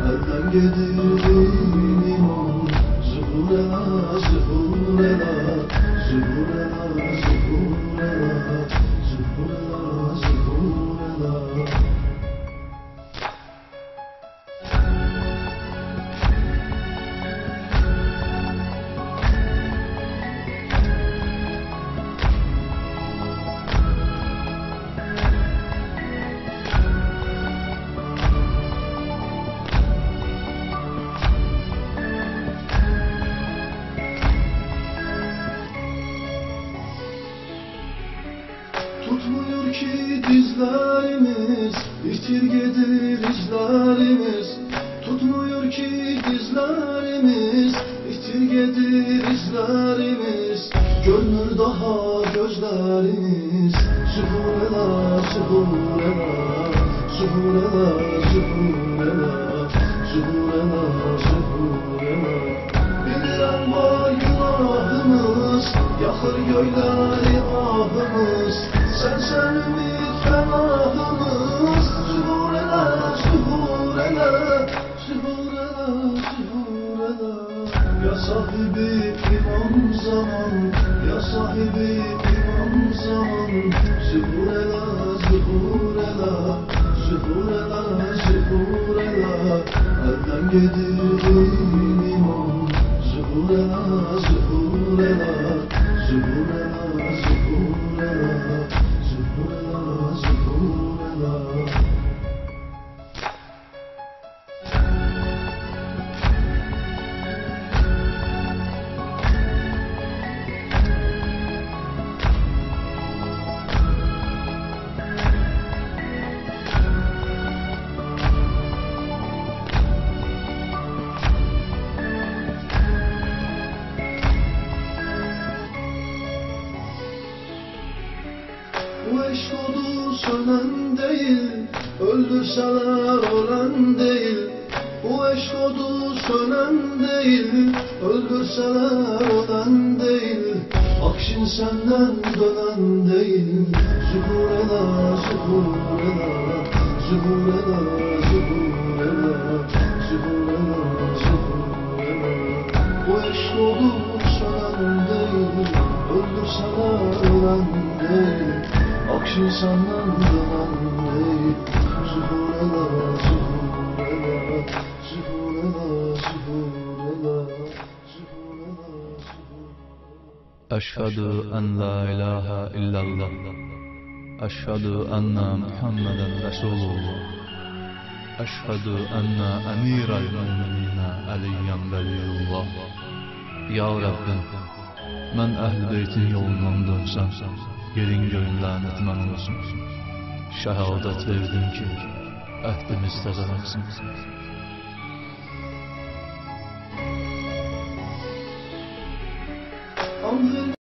Elden gedirdin imam. Zuhur ela, zuhur ela, zuhur ela, zuhur ela, zuhur ela, zuhur ela. Tutmuyor ki dizlerimiz, itir gelir izlerimiz. Tutmuyor ki dizlerimiz, itir gelir izlerimiz. Görmür daha gözlerimiz. Zuhur ela, zuhur ela, zuhur ela, zuhur ela, zuhur ela, zuhur ela. Bilirəm var günahımız, yaxır göyləri ahımız. Sen ümit fenahımız. Zuhur ela, zuhur ela, zuhur ela, zuhur ela. Ya sahibi imam zaman, ya sahibi imam zaman. Zuhur ela, zuhur ela, zuhur ela, zuhur ela. Elden gedirdin imam. Zuhur ela, zuhur ela, zuhur ela, zuhur ela. Zuhur ela, zuhur ela. Bu eşk odu sönen değil, öldürseler ölen değil. Bu eşk odu sönen değil, öldürseler ölen değil. Akşin senden dönen değil. Zuhur ela, zuhur ela, zuhur ela, zuhur ela, zuhur ela, zuhur ela. Bu eşk odu sönen değil, öldürseler ölen değil. insandan dönen değil. Zuhurela, zuhurela, zuhurela, zuhurela, zuhurela, zuhurela. Eşhedü en la ilahe illallah. Eşhedü enne Muhammeden Resulullah. Eşhedü enne emirel müminine Aliyyen veliyullah. Ya Rabbim, mən əhl-i beytin yolundan dönsəm, yerin göyün lənət mən olsun. Şəhadət verdim ki, əhdimiz təzələnsin. An